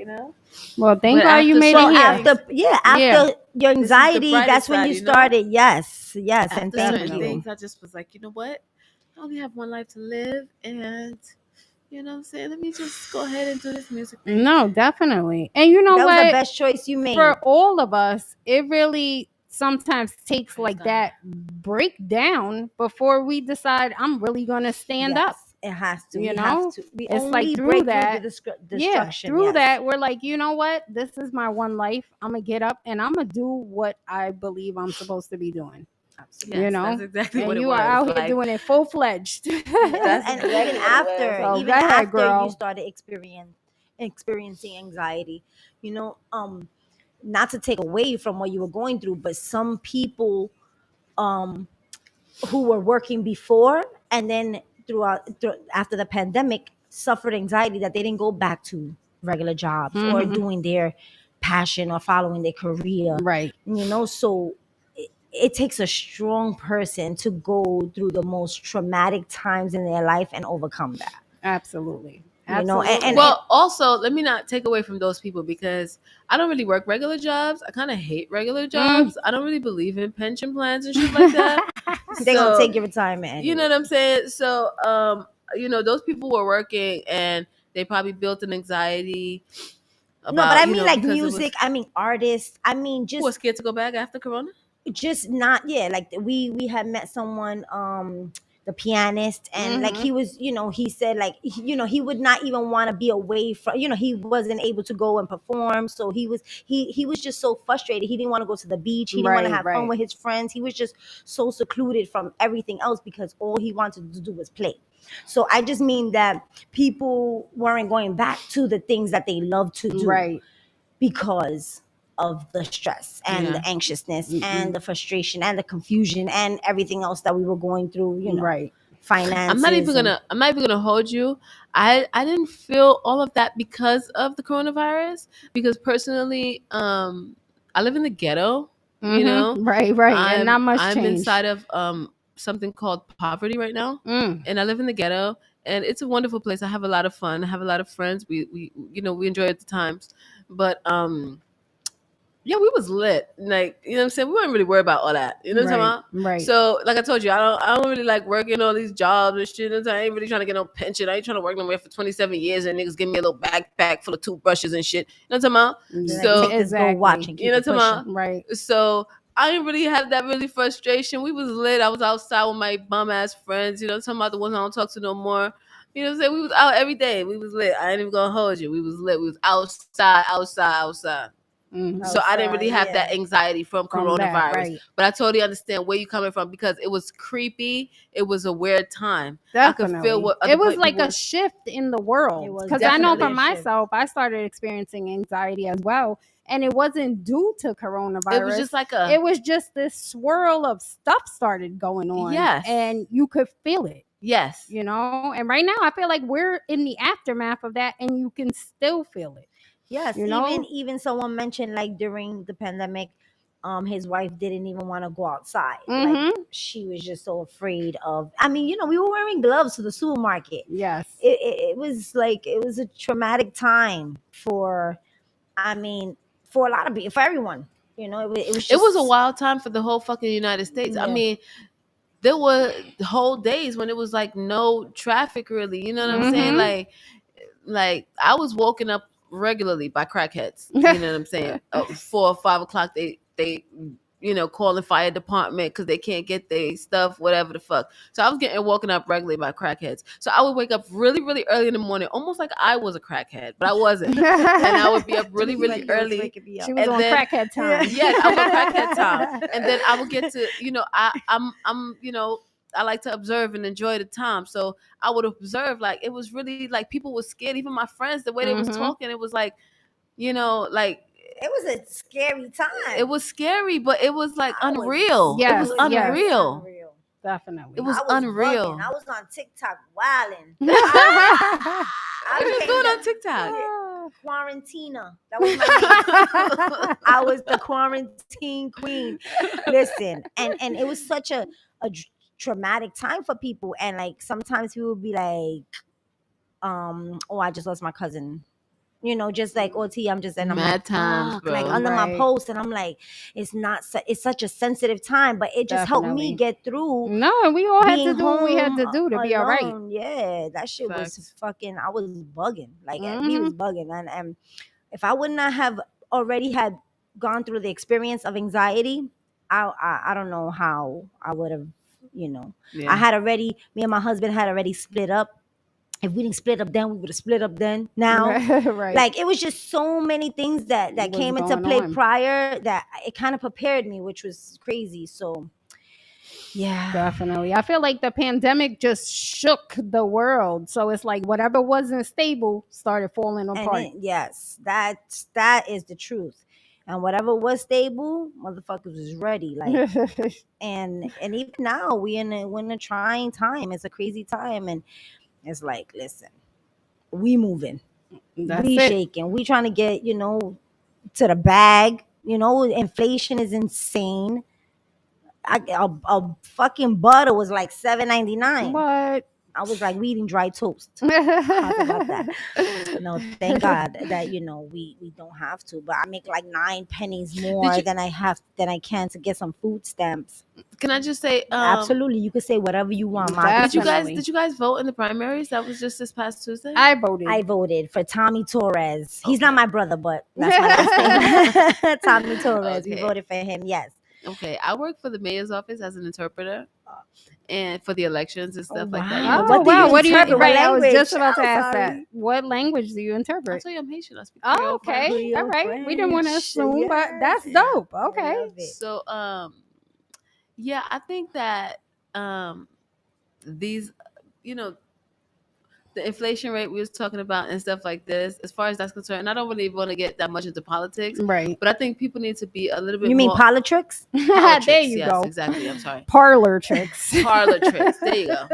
Well, thank But God you after made Well, it certain here. after Yeah. after your This is the anxiety, brighter that's when side, you started. Yes, and After thank certain you. things, I just was like, you know what? I only have one life to live, and you know what I'm saying? Let me just go ahead and do this music thing. No, definitely. And you know That was the what? best choice you made. For all of us, it really sometimes takes like God. that breakdown before we decide I'm really going to stand up. Yes, it has to. You We know? have to. We It's only like through break that. through the Yeah, destruction. through Yes. that, we're like, you know what? This is my one life. I'm going to get up and I'm going to do what I believe I'm supposed to be doing. Absolutely. You know? That's exactly And what it you was. are out here like, doing it full fledged. Yes, That's and exactly even what it after, was. So even go ahead, after girl. you started experiencing anxiety, not to take away from what you were going through, but some people who were working before, and then after the pandemic, suffered anxiety that they didn't go back to regular jobs or Mhm. doing their passion or following their career. Right. So it takes a strong person to go through the most traumatic times in their life and overcome that. Absolutely. You know, Absolutely. and Well, also, let me not take away from those people because I don't really work regular jobs. I kind of hate regular jobs. I don't really believe in pension plans and shit like that. they're gonna So, take your retirement anyway. you know what I'm saying? So, those people were working and they probably built an anxiety about, No, but I mean like because it was- music, I mean artists, I mean who was scared to go back after Corona. just not, yeah, like we had met someone, the pianist, and like he was, he said like, he would not even want to be away from, he wasn't able to go and perform, so he was just so frustrated. He didn't want to go to the beach, he didn't want to have fun with his friends, he was just so secluded from everything else because all he wanted to do was play. So I just mean that people weren't going back to the things that they love to do, Right. because of the stress and Yeah. the anxiousness and the frustration and the confusion and everything else that we were going through, Right. finances. I'm not even gonna hold you. I didn't feel all of that because of the coronavirus. Because personally, I live in the ghetto. You know, Right. And not much I'm change. inside of something called poverty right now, and I live in the ghetto, and it's a wonderful place. I have a lot of fun. I have a lot of friends. We enjoy it at the times, but yeah, we was lit. Like, you know what I'm saying? We weren't really worried about all that. You know what I'm talking about? Right. So, like I told you, I don't really like working all these jobs and shit. I ain't really trying to get no pension. I ain't trying to work nowhere for 27 years and niggas give me a little backpack full of toothbrushes and shit. You know what I'm talking about? So, take this go watch and keep you know it what I'm talking pushing. about? Right. So, I didn't really have that really frustration. We was lit. I was outside with my bum ass friends. You know what I'm talking about? The ones I don't talk to no more. You know what I'm saying? We was out every day. We was lit. I ain't even gonna hold you. We was lit. We was outside. So I didn't really have that anxiety from coronavirus. that, right. But I totally understand where you're coming from because it was creepy. It was a weird time. Definitely. I could feel what it was other like people a shift in the world. It was Because I know definitely for a shift. myself, I started experiencing anxiety as well. And it wasn't due to coronavirus. It was just like it was just this swirl of stuff started going on. Yes. And you could feel it. Yes. And right now I feel like we're in the aftermath of that and you can still feel it. Yes, You know? even someone mentioned like during the pandemic, his wife didn't even want to go outside. Like Mm-hmm. she was just so afraid of. I mean, we were wearing gloves to the supermarket. Yes. It was like it was a traumatic time for. I mean, for a lot of people, for everyone. It was It was just a wild time for the whole fucking United States. I yeah. mean, there were whole days when it was like no traffic really. You know what I'm saying? Mm-hmm. Like I was woken up regularly by crackheads. You know what I'm saying? 4 or 5 o'clock, they calling fire department because they can't get their stuff, whatever the fuck. So I was getting woken up regularly by crackheads. So I would wake up really, really early in the morning, almost like I was a crackhead, but I wasn't. And I would be up really, really Like, you was early. waking me up. She was And on then- crackhead time. Yes, I'm a crackhead time. And then I would get to, I'm I like to observe and enjoy the time. So I would observe, like, it was really like people were scared. Even my friends, the way they was Mhm. talking, it was like, like It was a scary time. it was scary, but it was like I was- unreal. Yes, It was yes. unreal. Definitely. It was I unreal. bugging. I was on TikTok wilding. Ah. What you doing on TikTok? Quarantina. That was my name. I was the quarantine queen. Listen, and it was such a traumatic time for people. And like sometimes people would be like, oh, I just lost my cousin. Just like OT, I'm just and I'm Mad like, times, fuck, bro. like under my Right. post, and I'm like, it's not. It's such a sensitive time, but it just helped Definitely. me get through. No, and we all had to being do what we had to home do to be all right. alone. Yeah, that shit was Facts. fucking. I was bugging. Like we Mhm. was bugging, and if I would not have already had gone through the experience of anxiety, I don't know how I would have. Yeah. I had already. Me and my husband had already split up. If we didn't split up then, we would have split up then. Now, Right. like it was just so many things that Was came into going play on. prior that it kind of prepared me, which was crazy. So, yeah. Definitely. I feel like the pandemic just shook the world. So it's like whatever wasn't stable started falling And apart. yes, that is the truth. And whatever was stable, motherfuckers was ready. Like and even now we're in a trying time. It's a crazy time, and it's like, listen, we moving, That's we it. shaking, we trying to get to the bag. Inflation is insane. A fucking butter was like $7.99. What? I was like, we eating dry toast. How about that? No, thank God that we don't have to. But I make like 9 pennies more you- than I can to get some food stamps. Can I just say, Absolutely, you could say whatever you want, Ma. Definitely. did you guys vote in the primaries? That was just this past Tuesday. I voted. I voted for Tommy Torres. He's not Okay. my brother, but that's my last name. Tommy Torres. We Okay. voted for him. Yes. Okay, I work for the mayor's office as an interpreter, and for the elections and stuff like that. wow. Oh, What do wow. you What do you interpret? What right? I was just language? about to I'm ask that. sorry. What language do you I interpret? tell you, I'm Haitian. I speak Oh, Creole, okay. Creole All right. We didn't want to French. assume, but that's Yes. dope. I Okay. love it. So, yeah, I think that these, the inflation rate we was talking about and stuff like this, as far as that's concerned, I don't really want to get that much into politics, Right. but I think people need to be a little bit You mean more politics? politics. There you Yes, go. exactly. I'm sorry. Parlor tricks. Parlor tricks. There you go.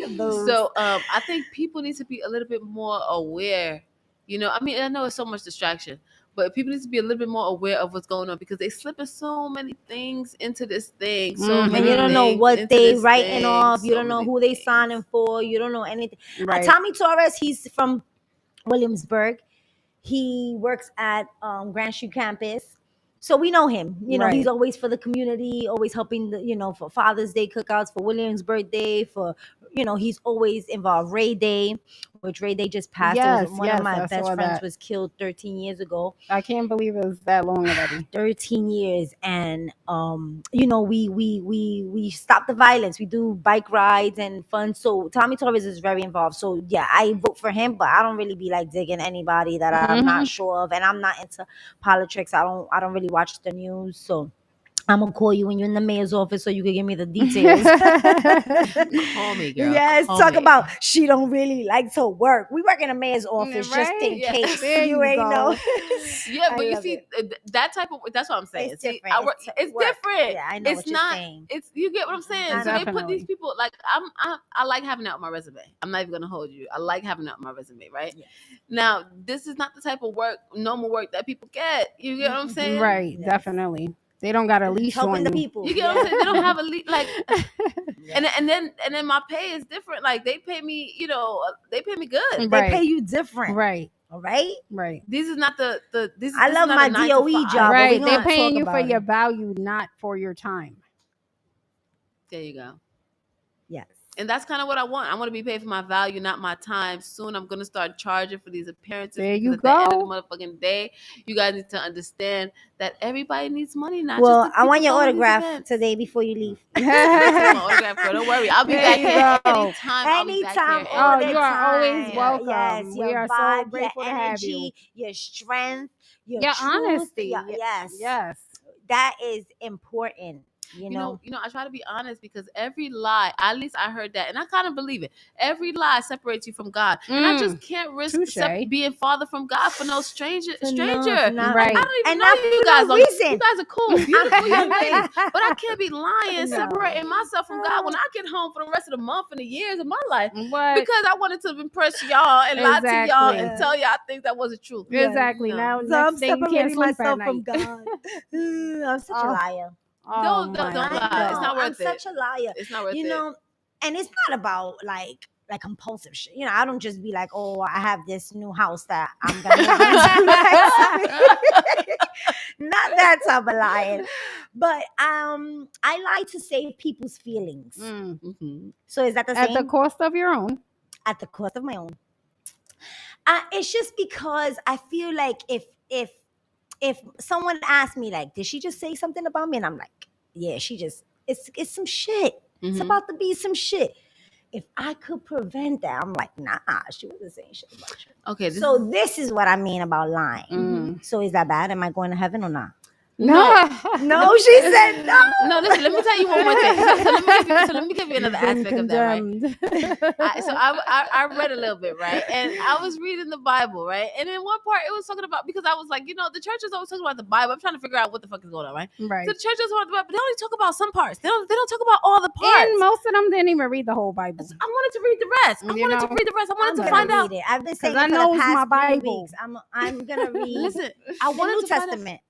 Those- So I think people need to be a little bit more aware. I mean, I know it's so much distraction, but people need to be a little bit more aware of what's going on because they slipping so many things into this thing. So Mhm. and many you don't know things what into they this writing thing, off. You so don't know many who they things. signing for. You don't know anything. Right. Tommy Torres, he's from Williamsburg. He works at Grand Street campus. So we know him. Right. He's always for the community, always helping for Father's Day cookouts, for William's birthday, for he's always involved. Ray Day, which Ray Day just passed. Yes, One yes, of my I best saw friends that. was killed 13 years ago. I can't believe it was that long already. 13 years, and we stop the violence. We do bike rides and fun. So Tommy Torres is very involved. So yeah, I vote for him, but I don't really be like digging anybody that I'm not sure of, and I'm not into politics. I don't really watch the news. So I'm gonna call you when you're in the mayor's office so you can give me the details. Call me, girl. Yes, Call talk me. about she don't really like to work. We work in the mayor's office just right? in Yeah. case There you you ain't go. know. Yeah, I but you love see it. that type of, that's what I'm saying. It's See, different. it's work. different. Yeah, I know It's what you're not. saying. It's, you get what I'm saying. I So they know. put these Definitely. people like I like having that on my resume. I'm not even gonna hold you. I like having that on my resume, right? Yes. Now, this is not the type of work, normal work that people get. You get what I'm saying? Right, Yes. definitely. They don't got a leash Helping on the you. people. You get what I'm saying? They don't have a like, Yeah. and then my pay is different. Like they pay me, they pay me good. They Right. pay you different. Right, All right. right. This is not the this. I this love is not my a 9 to DOE 5. job. but we Right, they're gonna paying talk you for about your it. value, not for your time. There you go. Yes. And that's kind of what I want. I want to be paid for my value, not my time. Soon I'm going to start charging for these appearances. There because you at the end of go. the motherfucking day, you guys need to understand that everybody needs money, not Well, just the I want people your going to these autograph events. today before you leave. Take my autograph, girl. Don't worry. I'll be There back you here go. anytime. I'll be back Anytime, here all Oh, the you are always time. welcome. Yes, We your are so vibe, grateful to your have you. energy, your strength, your Your truth. honesty. Yes. Yes. That is important. You know. I try to be honest because every lie, at least I heard that, and I kind of believe it. Every lie separates you from God, and I just can't risk Touche. being farther from God for no stranger. For Stranger, not- Right. I don't even and know not you for guys. no You reason. guys are cool, beautiful young ladies, but but I can't be lying, No. separating myself from God when I get home for the rest of the month and the years of my life What? because I wanted to impress y'all and lie to y'all Exactly. and tell y'all things that wasn't true. Yeah. Exactly. No. Now, So next I'm day you can't separating sleep myself at from night. God. I'm such a Oh. liar. Oh, Don't my lie. I It's know, not worth I'm it. such a liar. It's not worth You it. know, and it's not about like compulsive shit. You know, I don't just be like, oh, I have this new house that I'm gonna move into next week. Not that type of lying. But I lie to save people's feelings. Mm. Mhm. So is that the At same? the cost of your own. At the cost of my own. It's just because I feel like if someone asked me like, did she just say something about me? And I'm like, yeah, she just it's some shit. It's Mhm. about to be some shit. If I could prevent that, I'm like, nah, she wasn't saying shit about you. Okay. So this is what I mean about lying. Mm. So is that bad? Am I going to heaven or not? No. No, she said no. No, listen. Let me tell you one more thing. So let me give you another aspect of that, right? I read a little bit, right? And I was reading the Bible, right? And in one part, it was talking about, because I was like, the church is always talking about the Bible. I'm trying to figure out what the fuck is going on, right? Right. So the church is talking about the Bible, but they only talk about some parts. They don't talk about all the parts. And most of them didn't even read the whole Bible. I wanted to read the rest. I wanted to read the rest. I wanted to I'm find gonna out. read it. I've been saying I it for know the it's my past 3 Bible. weeks. I'm gonna read Listen, the I wanted New to find out. Testament.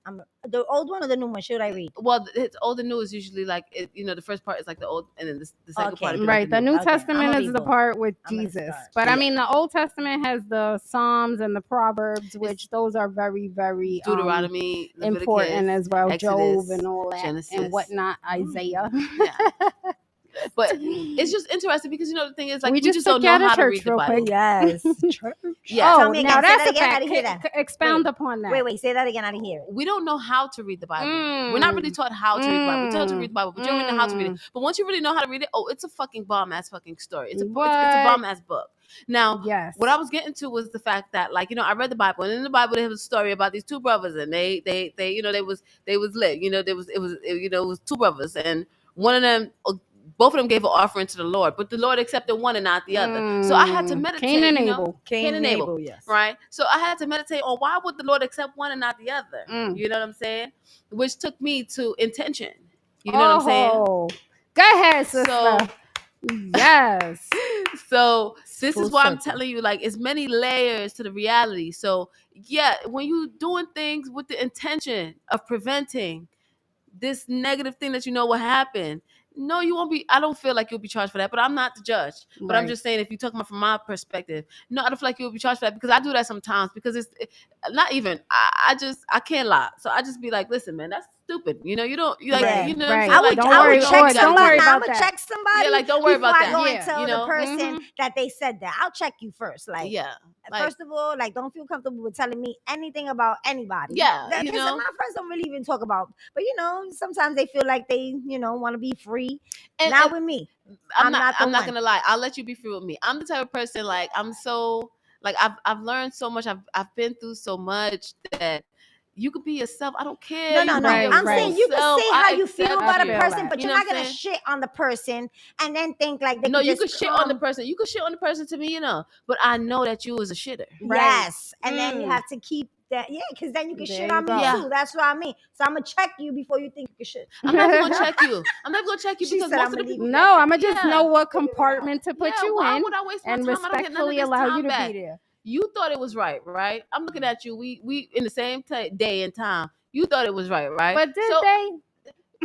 The old one or the new one? Should I read? Well, it's old and new is usually like the first part is like the old, and then the second Okay. part. Is Right. The New Okay, Testament I'ma is read the both. part with I'm gonna Jesus. start. But I Yeah. mean, the Old Testament has the Psalms and the Proverbs, which those are very, very Deuteronomy, Leviticus, important as well. Exodus, Job and all that Genesis. and whatnot. Isaiah. Yeah. But it's just interesting because the thing is, like, we just took don't you know out of how to church read the real Bible. quick. Yes. Church. Yeah. Oh, Tell me now again. Say that's that a again. I fact. didn't hear that. Expound upon that. Wait. Say that again. I didn't hear it. We don't know how to read the Bible. We're not really taught how to read the Bible. We're taught to read the Bible, but you don't really know how to read it. But once you really know how to read it, it's a fucking bomb ass fucking story. It's a bomb ass book. Now, Yes. what I was getting to was the fact that, like, I read the Bible, and in the Bible there was a story about these two brothers, and they was lit. It was two brothers, and one of them, both of them gave an offering to the Lord, but the Lord accepted one and not the other. So I had to meditate. Cain and Abel. Cain and Abel, yes. right? So I had to meditate on why would the Lord accept one and not the other. Mm. You know what I'm saying? Which took me to intention. You know what I'm saying? Go ahead, sister. So yes. So this Full is why I'm circle. telling you, like, it's many layers to the reality. So yeah, when you doing things with the intention of preventing this negative thing that will happen, no, you won't be. I don't feel like you'll be charged for that, but I'm not the judge. But I'm Right. just saying, if you're talking about from my perspective, no, I don't feel like you'll be charged for that because I do that sometimes because it's not even. I can't lie, so I just be like, listen, man, that's stupid. You don't. You like. Right, You know. right. What I'm saying? I would, Like, Don't I worry- would oh, check don't somebody. worry about I would that. check somebody. Yeah, like, don't worry before about I that. go Yeah. and tell the person that they said that. I'll check you first. Like, Yeah. Like, first of all, like, don't feel comfortable with telling me anything about anybody. Yeah, Because my friends don't really even talk about. But sometimes they feel like they, want to be free. Not with me. I'm I'm not not the one. gonna lie. I'll let you be free with me. I'm the type of person, like, I'm so, like, I've learned so much. I've been through so much that You could be yourself. I don't care. No, You no, can no. be Right, your I'm right. saying full you can self. say how I you feel accept about a feel person, that. but You you're know not what I'm gonna saying? shit on the person and then think like they No, can you just could shit on the come. person. You could shit on the person to me, but I know that you was a shitter. Right. Yes, and then you Mm. have to keep that. Yeah, because then you can There shit you on me go. Yeah. too. That's what I mean. So I'm gonna check you before you think you can shit. I'm not even gonna check you. I'm not even gonna check you She because said most I'm of the gonna leave people. you No, like I'm that. gonna just Yeah. know what Figure it out. compartment to put Yeah, you why in would I waste my and time? I don't get none of respectfully this allow time you to back. be there. You thought it was right? I'm looking at you. We in the same day and time. You thought it was right? But did So they?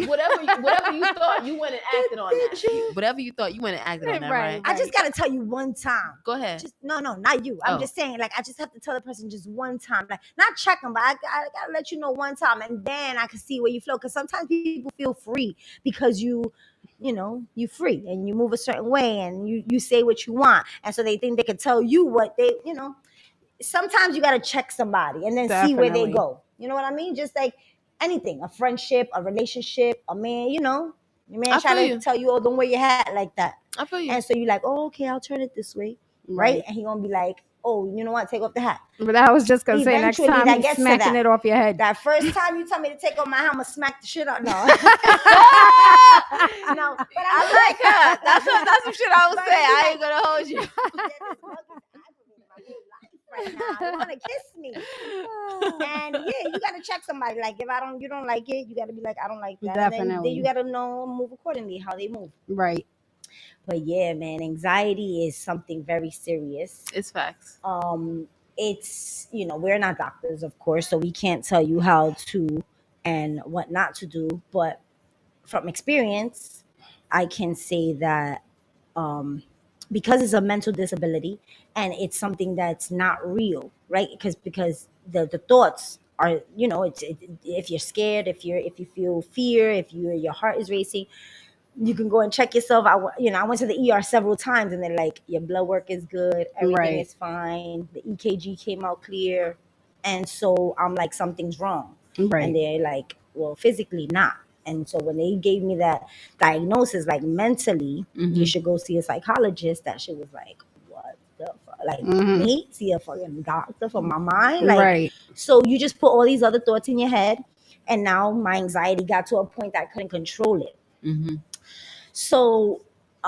whatever you thought, you went and acted on Did that. you? Whatever you thought, you went and acted on that, Right, right? I just gotta tell you one time. Go ahead. Just no, not you. I'm Oh. just saying, like, I just have to tell the person just one time, like, not check them, but I gotta let you know one time, and then I can see where you flow. Because sometimes people feel free because you know, you free and you move a certain way and you say what you want, and so they think they can tell you what they, you know. Sometimes you gotta check somebody and then see where they Definitely. go. You know what I mean? Just like anything, a friendship, a relationship, a man. You know, your man I try feel to you. tell you, oh, don't wear your hat like that. I feel you. And so you're like, oh, okay, I'll turn it this way, right? And he gonna be like, oh, you know what? Take off the hat. But I was just gonna say next Eventually, time that he's gets to smacking that. it off your head. That first time you tell me to take off my hat, I'ma smack the shit out. No, no. But I like her. That's some shit I would But say. I like- ain't gonna hold you. Right now, you want to kiss me, and yeah, you gotta check somebody. Like if you don't like it, you gotta be like, I don't like that. And then Definitely. you gotta know, move accordingly, how they move. Right. But yeah, man, anxiety is something very serious. It's facts. It's, you know, we're not doctors, of course, so we can't tell you how to and what not to do. But from experience, I can say that because it's a mental disability and it's something that's not real, right? Because the thoughts are, you know, if you're scared, if you feel fear, if your heart is racing, you can go and check yourself. I went to the ER several times and they're like, your blood work is good, everything Right. is fine, the EKG came out clear, and so I'm like, something's wrong. Right. And they're like, well, physically not. And so when they gave me that diagnosis, like mentally, you should go see a psychologist, that shit was like, what the fuck? Like, me see a fucking doctor for my mind? Like, Right. so you just put all these other thoughts in your head, and now my anxiety got to a point that I couldn't control it. So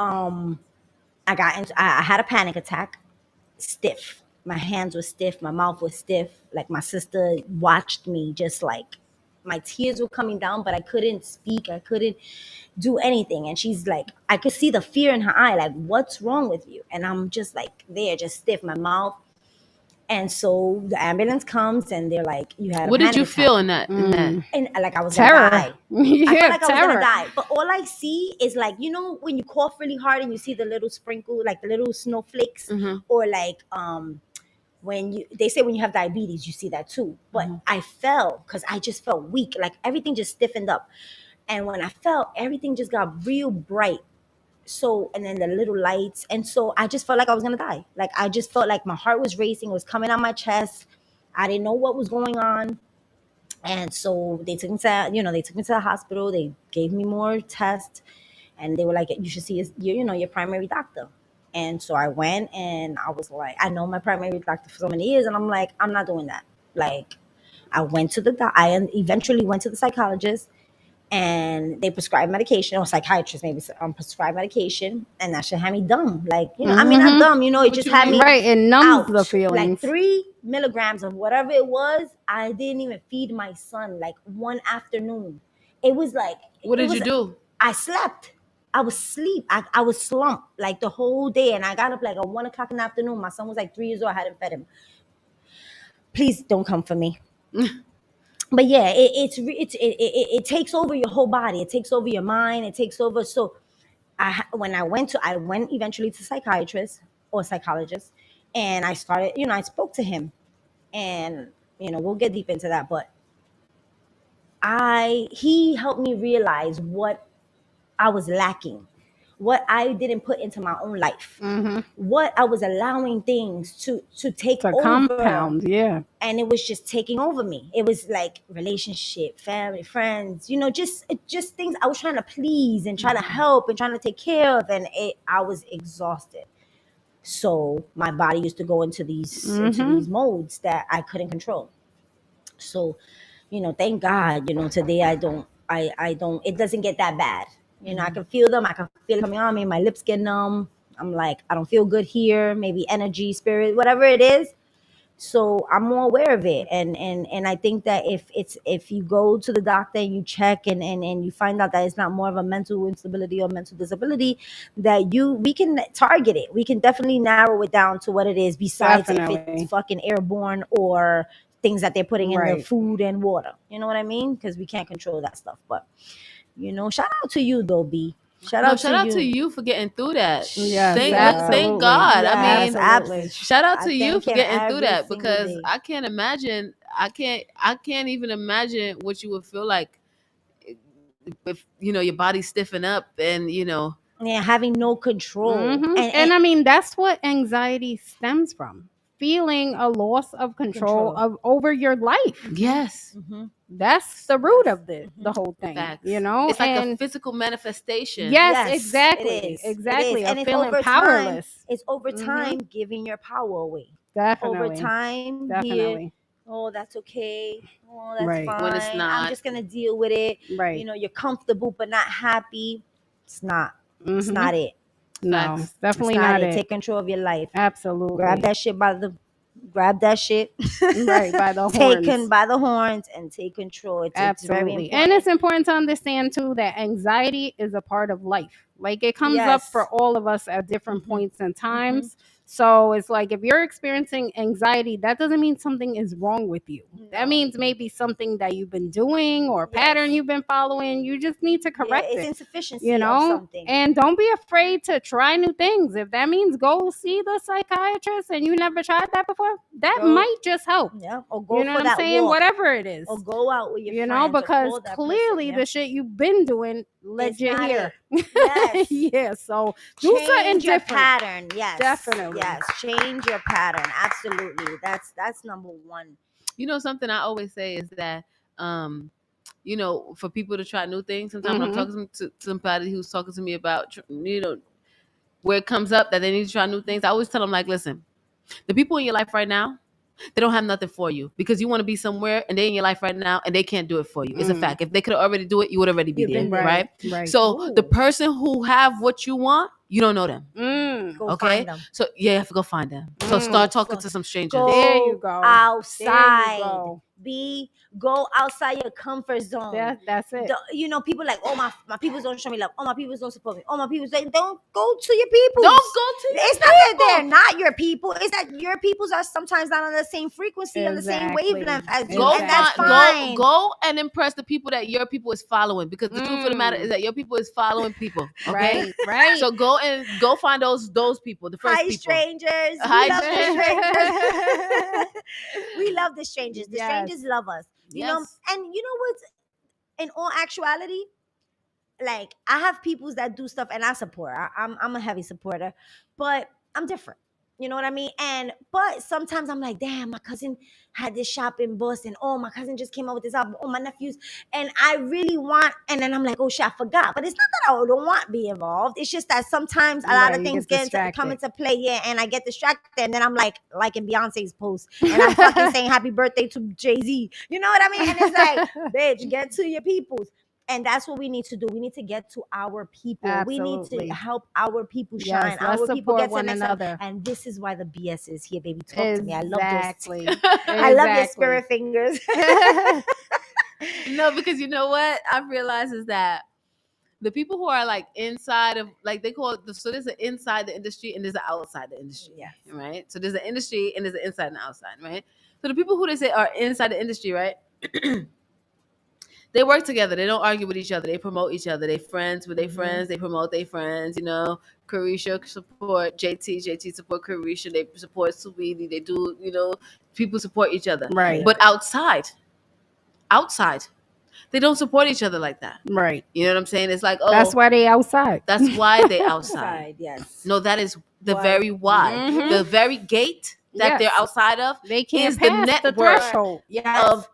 I had a panic attack, stiff. My hands were stiff, my mouth was stiff. Like my sister watched me, just like my tears were coming down, but I couldn't speak, I couldn't do anything. And she's like, I could see the fear in her eye, like, what's wrong with you? And I'm just like there, just stiff, my mouth. And so the ambulance comes and they're like, you had a What did panic you attack. feel in that? And like I was Terror. gonna die. Yeah, I felt like I was terror. gonna die. But all I see is, like, you know, when you cough really hard and you see the little sprinkle, like the little snowflakes, or like when they say when you have diabetes, you see that too. But I fell because I just felt weak. Like everything just stiffened up. And when I fell, everything just got real bright. So, and then the little lights. And so I just felt like I was gonna die. Like I just felt like my heart was racing, it was coming on my chest. I didn't know what was going on. And so they took me to the hospital. They gave me more tests, and they were like, you should see your primary doctor. And so I went, and I was like, I know my primary doctor for so many years, and I'm like, I'm not doing that. Like, I went to I eventually went to the psychologist, and they prescribed medication, or psychiatrist maybe, prescribed medication, and that shit had me dumb. Like, I mean, not dumb, it just had me Right. It numbs out. the feelings. Like 3 milligrams of whatever it was, I didn't even feed my son. Like one afternoon, it was like, What did you do? I slept. I was asleep. I was slumped like the whole day, and I got up like at 1 o'clock in the afternoon. My son was like 3 years old. I hadn't fed him. Please don't come for me. But yeah, it takes over your whole body. It takes over your mind. It takes over. So I went eventually to psychiatrist or psychologist, and I started, I spoke to him, and we'll get deep into that. But he helped me realize what I was lacking, what I didn't put into my own life, what I was allowing things to take over. Compound, yeah. And it was just taking over me. It was like relationship, family, friends, just things I was trying to please and trying to help and trying to take care of, and I was exhausted. So my body used to go into these modes that I couldn't control. So thank God, today I don't, it doesn't get that bad. I can feel them. I can feel it coming on me. My lips get numb. I'm like, I don't feel good here. Maybe energy, spirit, whatever it is. So I'm more aware of it. And I think that if you go to the doctor and you check and you find out that it's not more of a mental instability or mental disability, that we can target it. We can definitely narrow it down to what it is, besides if Definitely. it's fucking airborne or things that they're putting in the Right. food and water. You know what I mean? Because we can't control that stuff. But shout out to you though, B. Shout No, out shout to out you. to you for getting through that. Yes, Thank absolutely. God. I Yes, mean, Absolutely. shout out I to you thank for him getting through every that, single because day. I can't imagine. I can't even imagine what you would feel like if your body stiffen up and Yeah, having no control. And I mean, that's what anxiety stems from. Feeling a loss of control Control. over your life. yes, That's the root of the whole thing. facts. It's like a physical manifestation. yes, Yes, exactly. it is. Exactly. It is. Of And it's feeling over powerless. time. It's over time giving your power away. Definitely. Over time, Definitely. oh, that's okay. Oh, that's Right. fine. When it's I'm not. just gonna deal with it. Right. You're comfortable but not happy. It's not. It's Mhm. not it. No, Facts. definitely It's not not it. it. Take control of your life. Absolutely. Grab that shit Right, by the taken horns. by the horns and take control. It's very Absolutely. important. And it's important to understand too that anxiety is a part of life. Like it comes up Yes. for all of us at different points and times. So it's like if you're experiencing anxiety, that doesn't mean something is wrong with you. That No. means maybe something that you've been doing or a pattern you've been following. You just need to correct it's it. insufficiency of something. And don't be afraid to try new things. If that means go see the psychiatrist and you never tried that before, that Go. might just help. Yeah, or go You know for what that I'm saying? walk. Whatever it is. Or go out with your friends. Or Because call that clearly person, the shit you've been doing led It's you not here. Yes. Yeah, so do something Change your different. pattern. Yes. Definitely. Yes. Change your pattern. Absolutely. That's number one. Something I always say is that for people to try new things. Sometimes when I'm talking to somebody who's talking to me about where it comes up that they need to try new things, I always tell them, like, listen, the people in your life right now, they don't have nothing for you, because you want to be somewhere and they're in your life right now and they can't do it for you. It's a fact. If they could already do it, you would already be You've there, been there. right? Right. So the person who have what you want, you don't know them. Go Okay? find them. So you have to go find them. So start talking to some strangers. Go There you go. outside. There you go. Go outside your comfort zone. That's it. People like, oh, my people don't show me love. Oh, my people don't support me. Oh, my people don't go to your people. Don't go to your It's not that they're not your people. It's that your peoples are sometimes not on the same frequency, on the same Exactly. wavelength as you, Go and that's find, fine. go and impress the people that your people is following, because the truth of the matter is that your people is following people. Okay, Right. so go find those people, the first Hi, people. strangers. Hi, We love the strangers. We love the strangers. The Yes. strangers love us. You know, Yes. and you know what's, in all actuality, like, I have peoples that do stuff and I support. I'm a heavy supporter, but I'm different. You know what I mean? But sometimes I'm like, damn, my cousin had this shop in Boston. Oh, my cousin just came out with this album. Oh, my nephews. And I really want, and then I'm like, oh shit, I forgot. But it's not that I don't want to be involved. It's just that sometimes a lot Right, of you things get come distracted. into play here, and I get distracted. And then I'm like in Beyonce's post, and I'm fucking saying happy birthday to Jay-Z. You know what I mean? And it's like, bitch, get to your peoples. And that's what we need to do. We need to get to our people. We need Absolutely. to help our people Yes, shine. let's Our people support get to one the next level. another. And this is why the BS is here, baby. Talk to me. I love Exactly. those. I love your Exactly. spirit fingers. No, because you know what I've realized is that the people who are like inside of, like, they call it, so there's an inside the industry and there's an outside the industry. Yes. Right? So there's an industry and there's an inside and outside, right? So the people who they say are inside the industry, right? They work together. They don't argue with each other. They promote each other. They friends with their friends. They promote their friends. Carisha support JT. JT support Carisha. They support Sweetie. They do, people support each other. Right. But outside, they don't support each other like that. Right. You know what I'm saying? It's like, oh, That's why they outside. that's why they outside. Yes. No, that is the Why? very why. Mhm. The very gate that Yes. they're outside of They can't is the pass the network threshold. Yes. of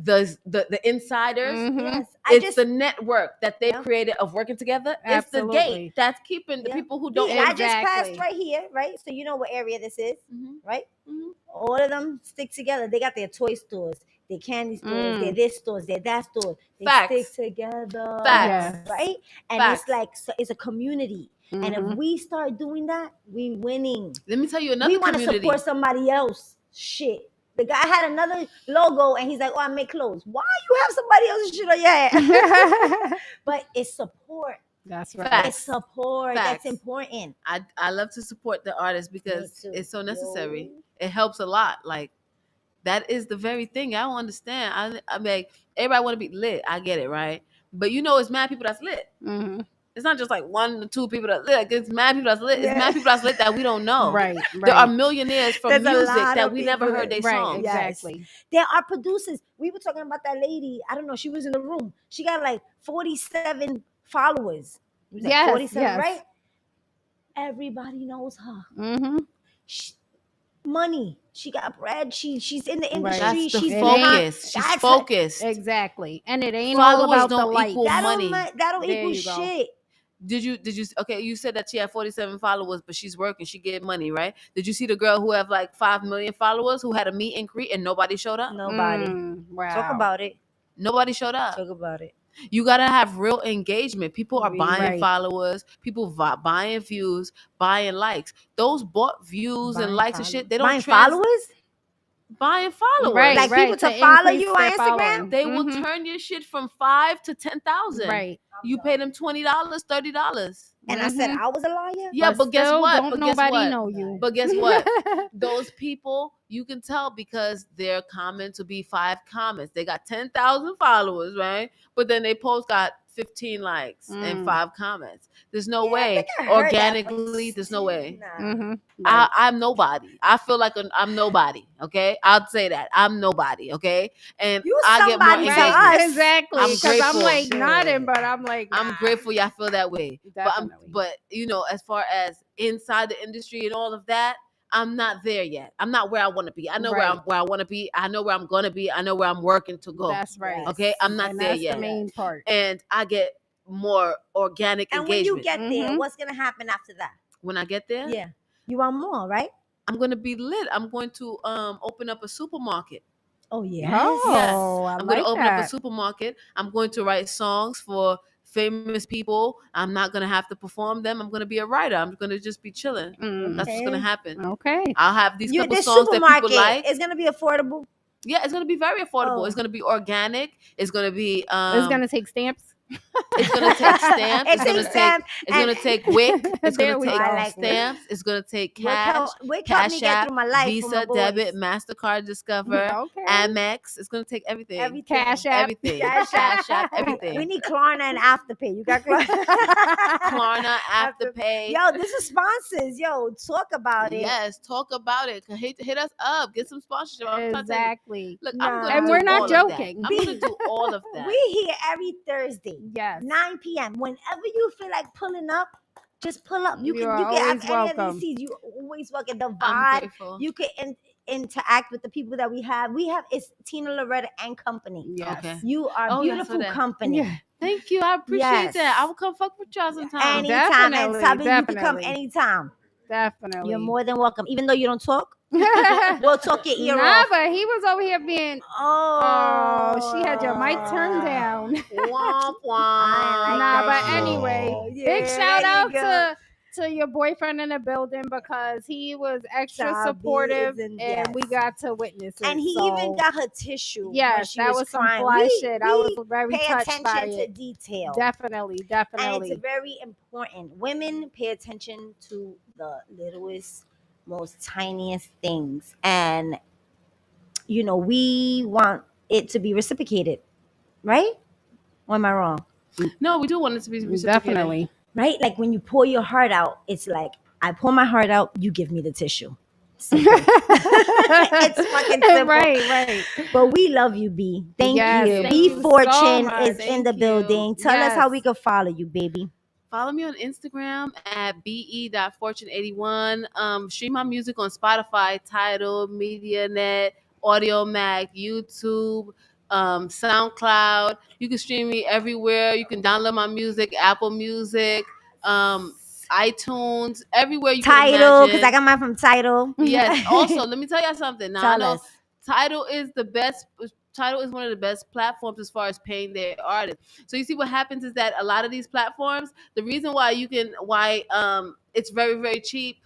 the insiders. Mhm. Yes, It's the network that they've Yeah. created of working together. It's the Absolutely. gate that's keeping the Yeah. people who B, don't I want just passed Exactly. right here, right? So you know what area this is, Mhm. right? Mhm. All of them stick together. They got their toy stores, their candy stores, their Mm. this stores, their that store. They Facts. stick together, Facts. right? And Facts. it's like it's a community. And if Mhm. we start doing that, we winning. Let me tell you another We want to community. support somebody else. Shit. The guy had another logo and he's like, "Oh, I make clothes." Why you have somebody else's shit on your head? But it's support. That's right. Facts. It's support. Facts. That's important. I love to support the artists because too. it's so necessary. Yo. It helps a lot. Like that is the very thing. I don't understand. I mean, everybody want to be lit. I get it, right? But it's mad people that's lit. Mm-hmm. It's not just like 1 or 2 people that lit. Like, it's mad people that's lit. Yeah. It's mad people that's lit that we don't know. Right. There are millionaires from There's a music lot that of we never people heard their that- Right. songs. Yes. Exactly. There are producers. We were talking about that lady. I don't know. She was in the room. She got like 47 followers. It was like Yes, 47, yes. right? Everybody knows her. Mm-hmm. Money. She got bread. She's in the Right. industry. That's the she's focus. She's That's focused. Exactly. And it ain't all Followers about the don't light. equal that money. That don't There equal you go. shit. Did you okay, you said that she had 47 followers, but she's working, she get money, right? Did you see the girl who have like 5 million followers who had a meet and greet and nobody showed up? Nobody. Wow. Talk about it. Nobody showed up. Talk about it. You gotta have real engagement. People are buying Right. followers, people buying views, buying likes. Those bought views and Buying likes and shit, they don't Buying followers? buying followers. Right. Like people to to follow increase you on their Instagram? following. They will Mhm. turn your shit from 5 to 10,000. Right. You pay them $20, $30. And I said Mhm. I was a liar? Yeah, but guess still, what? Don't But guess nobody what? know you. But guess what? Those people, you can tell because their comments will be 5 comments. They got 10,000 followers, right? But then they post got 15 likes and 5 comments. There's no Yeah, I way. think I heard that, but Organically, there's no way. Nah. Mm-hmm. I'm nobody. I feel like I'm nobody. Okay, I'll say that I'm nobody. Okay, and You I get more somebody to engagement. us. Exactly. I'm Because I'm grateful. like nodding, but I'm like, I'm nah. grateful y'all feel that way. Definitely. But as far as inside the industry and all of that, I'm not there yet. I'm not where I want to be. I know Right. where I want to be. I know where I'm gonna be. I know where I'm working to go. That's right. Okay, I'm not And there that's yet. the main part. And I get more organic And when engagement. you get there, Mhm. what's gonna happen after that? When I get there, Yeah. You want more, right? I'm gonna be lit. I'm going to open up a supermarket. Oh yeah. Oh, I I'm like going to open up a that. supermarket. I'm going to write songs for famous people. I'm not going to have to perform them. I'm going to be a writer. I'm going to just be chilling. Mm. That's what's going to happen. Okay. I'll have these couple This songs that supermarket people like. is gonna be affordable. Yeah, it's going to be very affordable. Oh. It's going to be organic. It's going to be It's gonna take stamps. it's going to take stamps. It It's going to takes take stamp it's going and- to take WIC. It's There going we to take go. I like stamps. It's going to take Wick cash, helped me Cash get App, through my life. for my Visa, boys. debit, MasterCard, Discover, Okay. Amex. It's going to take everything. Everything. Cash App. Everything. Cash Cash App, We everything. need Klarna and Afterpay. You got Klarna? Klarna, Afterpay. Yo, this is sponsors. Yo, talk about it. Yes, talk about it. Hit us up. Get some sponsorship. I'm trying to tell you. Exactly. Look, Nah. I'm gonna And do we're not all of that. joking. I'm gonna do all of that. We here every Thursday, Yes. 9 p.m. Whenever you feel like pulling up, just pull up. You You can are have always any welcome. of these seats. You always welcome. The I'm vibe. grateful. You can interact with the people that we have. It's Tina Loretta and company. Yes. Okay. You are Oh, that's beautiful what company. Yeah. Thank you. I appreciate Yes. that. I will come fuck with y'all sometime. Anytime. And Definitely, Sabi, you can come definitely. anytime. Definitely. You're more than welcome. Even though you don't talk, we'll talk your ear Nah, off. but he was over here being. Oh, Oh, she had your mic turned down. Womp womp. I like Nah, that but shit. anyway, Yeah, big shout there you out go. to your boyfriend in the building because he was extra Sabi supportive is in- and we yes. got to witness it. And he so, even got her tissue. when yes, she that was some crying. fly We- shit. I we was very pay touched by attention to it. detail. Definitely, And definitely. it's very important. Women pay attention to the littlest, most tiniest things. And, we want it to be reciprocated, right? Or am I wrong? No, we do want it to be reciprocated. Definitely. Right? Like when you pour your heart out, it's like, I pour my heart out, you give me the tissue. Simple. It's fucking simple. Right. But we love you, B. Thank Yes, you. thank B you so Fortune much. is in Thank the you. building. Tell us how Yes. we can follow you, baby. Follow me on Instagram at be.fortune81. Stream my music on Spotify, Tidal, MediaNet, Audio Mac, YouTube, SoundCloud. You can stream me everywhere. You can download my music, Apple Music, iTunes, everywhere you can Tidal, because I imagine. got mine from Tidal. Yes. Also, let me tell you something. Now I Tell know us. Tidal is the best. Tidal is one of the best platforms as far as paying their artists. So you see what happens is that a lot of these platforms, the reason why it's very, very cheap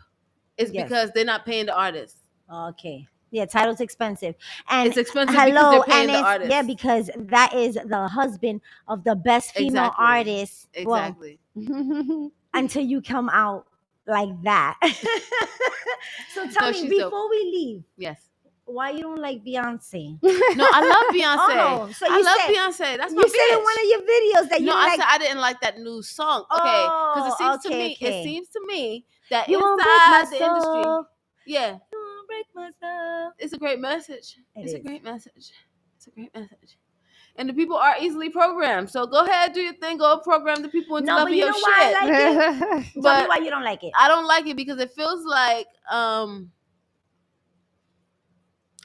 is Yes. because they're not paying the artists. Okay. Yeah, Tidal's expensive. And It's expensive because hello, they're paying and the it's artists. yeah, because that is the husband of the best female Exactly. artist. Exactly. Well, until you come out like that. So tell No, me she's before dope. we leave, Yes. why you don't like Beyonce? No, I love Beyonce. Oh, so I you love said Beyonce. That's my you said in bitch. one of your videos that you No, didn't I like. said I didn't like that new song. Okay, because it seems to me, Okay. it seems to me that You won't break my inside the industry, soul. yeah, You won't break my soul. it's a great message. It's a is. great message. It's a great message. And the people are easily programmed. So go ahead, do your thing. Go program the people into No, but loving you your know why shit. I like it? Tell me But why you don't like it. I don't like it because it feels like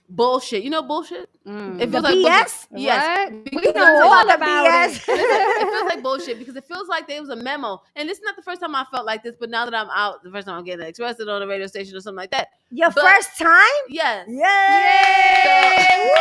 bullshit. You know bullshit? It The feels like BS? bullshit. Yes. What? Because We let me know tell you all something. about it. Listen, it feels like bullshit because it feels like there was a memo. And this is not the first time I felt like this, but now that I'm out, the first time I'm getting expressed on a radio station or something like that. Your But- first time? Yes. Yay!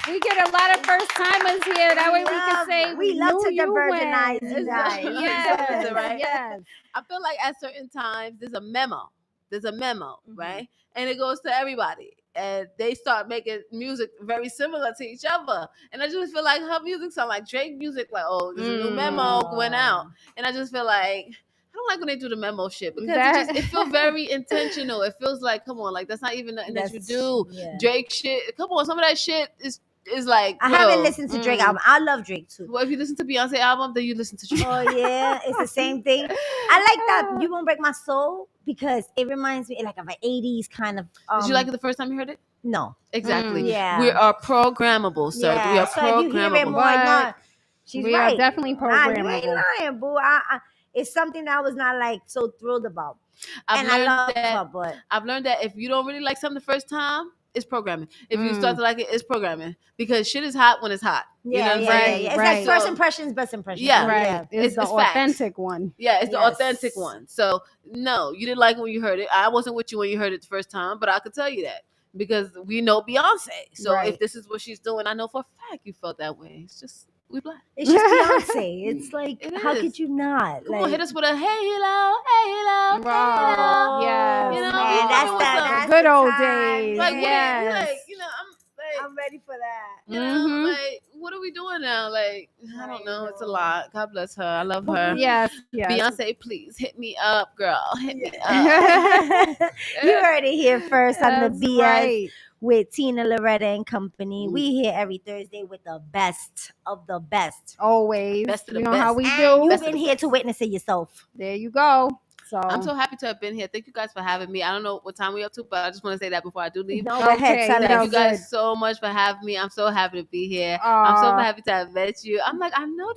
We get a lot of first timers here. That way we can say we love knew to you divergenize when. you guys. Yes, Right? yes. I feel like at certain times there's a memo. Mhm. Right? And it goes to everybody. And they start making music very similar to each other. And I just feel like her music sound like Drake music, like, oh, there's a new memo going out. And I just feel like I don't like when they do the memo shit because it feels very intentional. It feels like, come on, like that's not even nothing that you do. Yeah. Drake shit, come on, some of that shit is like. I yo, haven't listened to Drake album. I love Drake too. Well, if you listen to Beyonce album, then you listen to Drake. Oh yeah, it's the same thing. I like that You Won't Break My Soul because it reminds me like of an 80s kind of Did you like it the first time you heard it? No. Exactly. Yeah. We are programmable, sir. Yeah. We are so if you hear it programmable. more, But no, she's we right. are definitely Nah, you ain't programmable. lying, boo. It's something that I was not like so thrilled about. I've And I learned love that. her, but I've learned that if you don't really like something the first time, it's programming. If you start to like it, it's programming because shit is hot when it's hot. You know what I'm saying? It's Right. like first So- impressions, best impressions. Yeah. Right. It's the It's facts. authentic one. Yeah, it's the Yes. authentic one. So no, you didn't like it when you heard it. I wasn't with you when you heard it the first time, but I could tell you that because we know Beyonce. So Right. if this is what she's doing, I know for a fact you felt that way. It's just we black. It's just Beyonce. It's like, It how is. could you not? Come like, on, hit us with a hey hello, hey hello, hey hello. Yes. You know, man, that's what's that. up? That's Good the old time. days. Like, Yes. what are you like, you know, I'm ready for that. you know, Mhm. like, what are we doing now? Like, I don't know. It's a lot. God bless her. I love her. Yes. Yes. Beyonce, please hit me up, girl. Hit me up. You heard it here first on the That's BS right. with Tina Loretta and company. We here every Thursday with the best of the best. Always. Best of the You know how best. we And do. you've Best of been the here best. to witness it yourself. There you go. So I'm so happy to have been here. Thank you guys for having me. I don't know what time we're up to, but I just want to say that before I do leave. No, go ahead, Okay, tell no, Thank us. you guys so much for having me. I'm so happy to be here. Aw. I'm so happy to have met you. I'm like, I know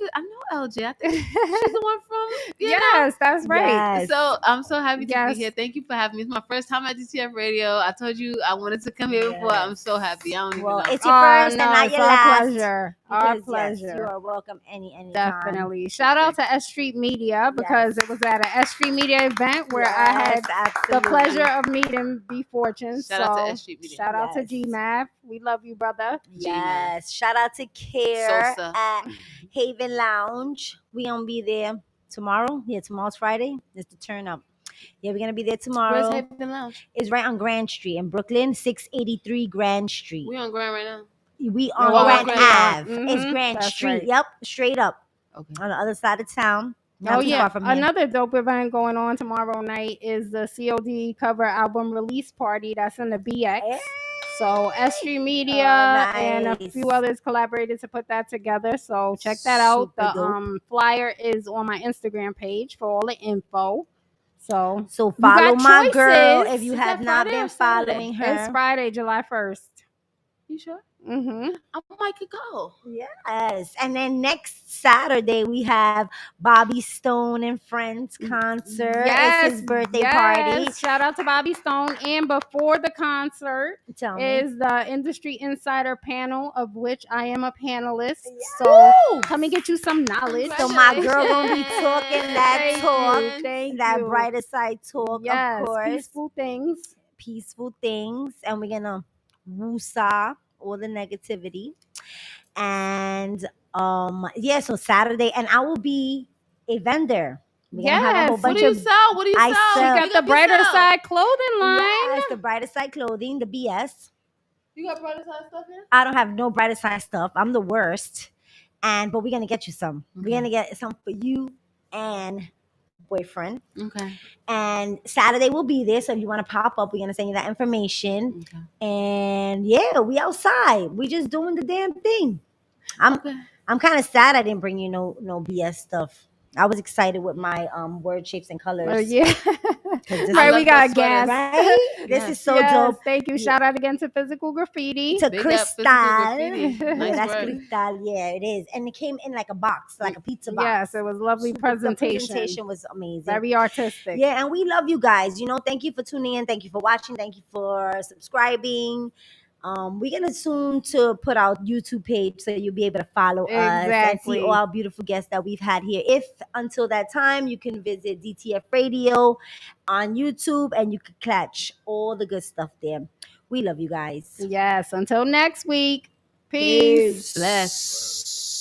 LJ. I think she's the one from, you know. yes, that's right. Yes. So I'm so happy to Yes. be here. Thank you for having me. It's my first time at DTF Radio. I told you I wanted to come here before. I'm so happy. I don't even Well, know. it's your Oh, first no, and not it's your our last. pleasure. Our Because, yes, pleasure. you are welcome anytime. Definitely. Shout out to S Street Media because it was at an S Street Media event where I had Yes, the absolutely. pleasure of meeting B Fortune. Shout out to So, S Street Media. Shout out to Yes. GMAF. We love you, brother. Yes. Shout out to Care Sosa. at Haven Lounge. We gonna be there tomorrow. Yeah, tomorrow's Friday. It's the turn up. Yeah, we're gonna be there tomorrow. Where's Haven Lounge? It's right on Grand Street in Brooklyn, 683 Grand Street. We on Grand right now. We on Oh, Grand Grand Ave. Ave. It's Mhm, Grand that's Street. right. Yep, straight up Okay. on the other side of town. Not Oh too yeah, far from here. another dope event going on tomorrow night is the COD cover album release party that's in the BX. Hey. So S Street Media Oh, and a nice. few others collaborated to put that together. So check that out. Super The dope. flyer is on my Instagram page for all the info. So So You got follow my girl choices. if you Is have that not Friday or been Saturday? following it's her. Friday, July 1st. You sure? I might could go. Yes. And then next Saturday we have Bobby Stone and Friends concert. Yes, It's his birthday party. Shout out to Bobby Stone. And before the concert Tell me. is the Industry Insider panel, of which I am a panelist. So come and get you some knowledge. So my girl gonna be talking that Thank talk, you, thank that you. brighter side talk, Yes, of course. peaceful things. And we're gonna woo-saw all the negativity. And so Saturday, and I will be a vendor. We're gonna have a whole Yes. bunch What do you of sell? What do you I sell? sell- We Big got up the Brighter yourself. Side clothing line. yes, the brighter side clothing, the BS. You got brighter side stuff here? I don't have no brighter side stuff. I'm the worst. But we're gonna get you some. Okay. We're gonna get some for you and boyfriend. Okay. And Saturday we'll be there. So if you want to pop up, we're gonna send you that information. Okay. And yeah, we outside. We just doing the damn thing. Okay. I'm kind of sad I didn't bring you no BS stuff. I was excited with my word shapes and colors. Yeah. 'Cause this Right, is- we got that sweater. gas. right? This is so Yes, dope. thank you. Shout out again to Physical Graffiti. To Big up Crystal. Physical Graffiti. Yeah, Nice that's work. Crystal. Yeah, it is. And it came in like a box, like a pizza box. Yes, it was lovely The presentation. presentation was amazing. Very artistic. Yeah, and we love you guys. Thank you for tuning in. Thank you for watching. Thank you for subscribing. We're gonna soon to put our YouTube page so you'll be able to follow us and Exactly. see all our beautiful guests that we've had here. If until that time, you can visit DTF Radio on YouTube and you can catch all the good stuff there. We love you guys. Yes, until next week. Peace. Bless.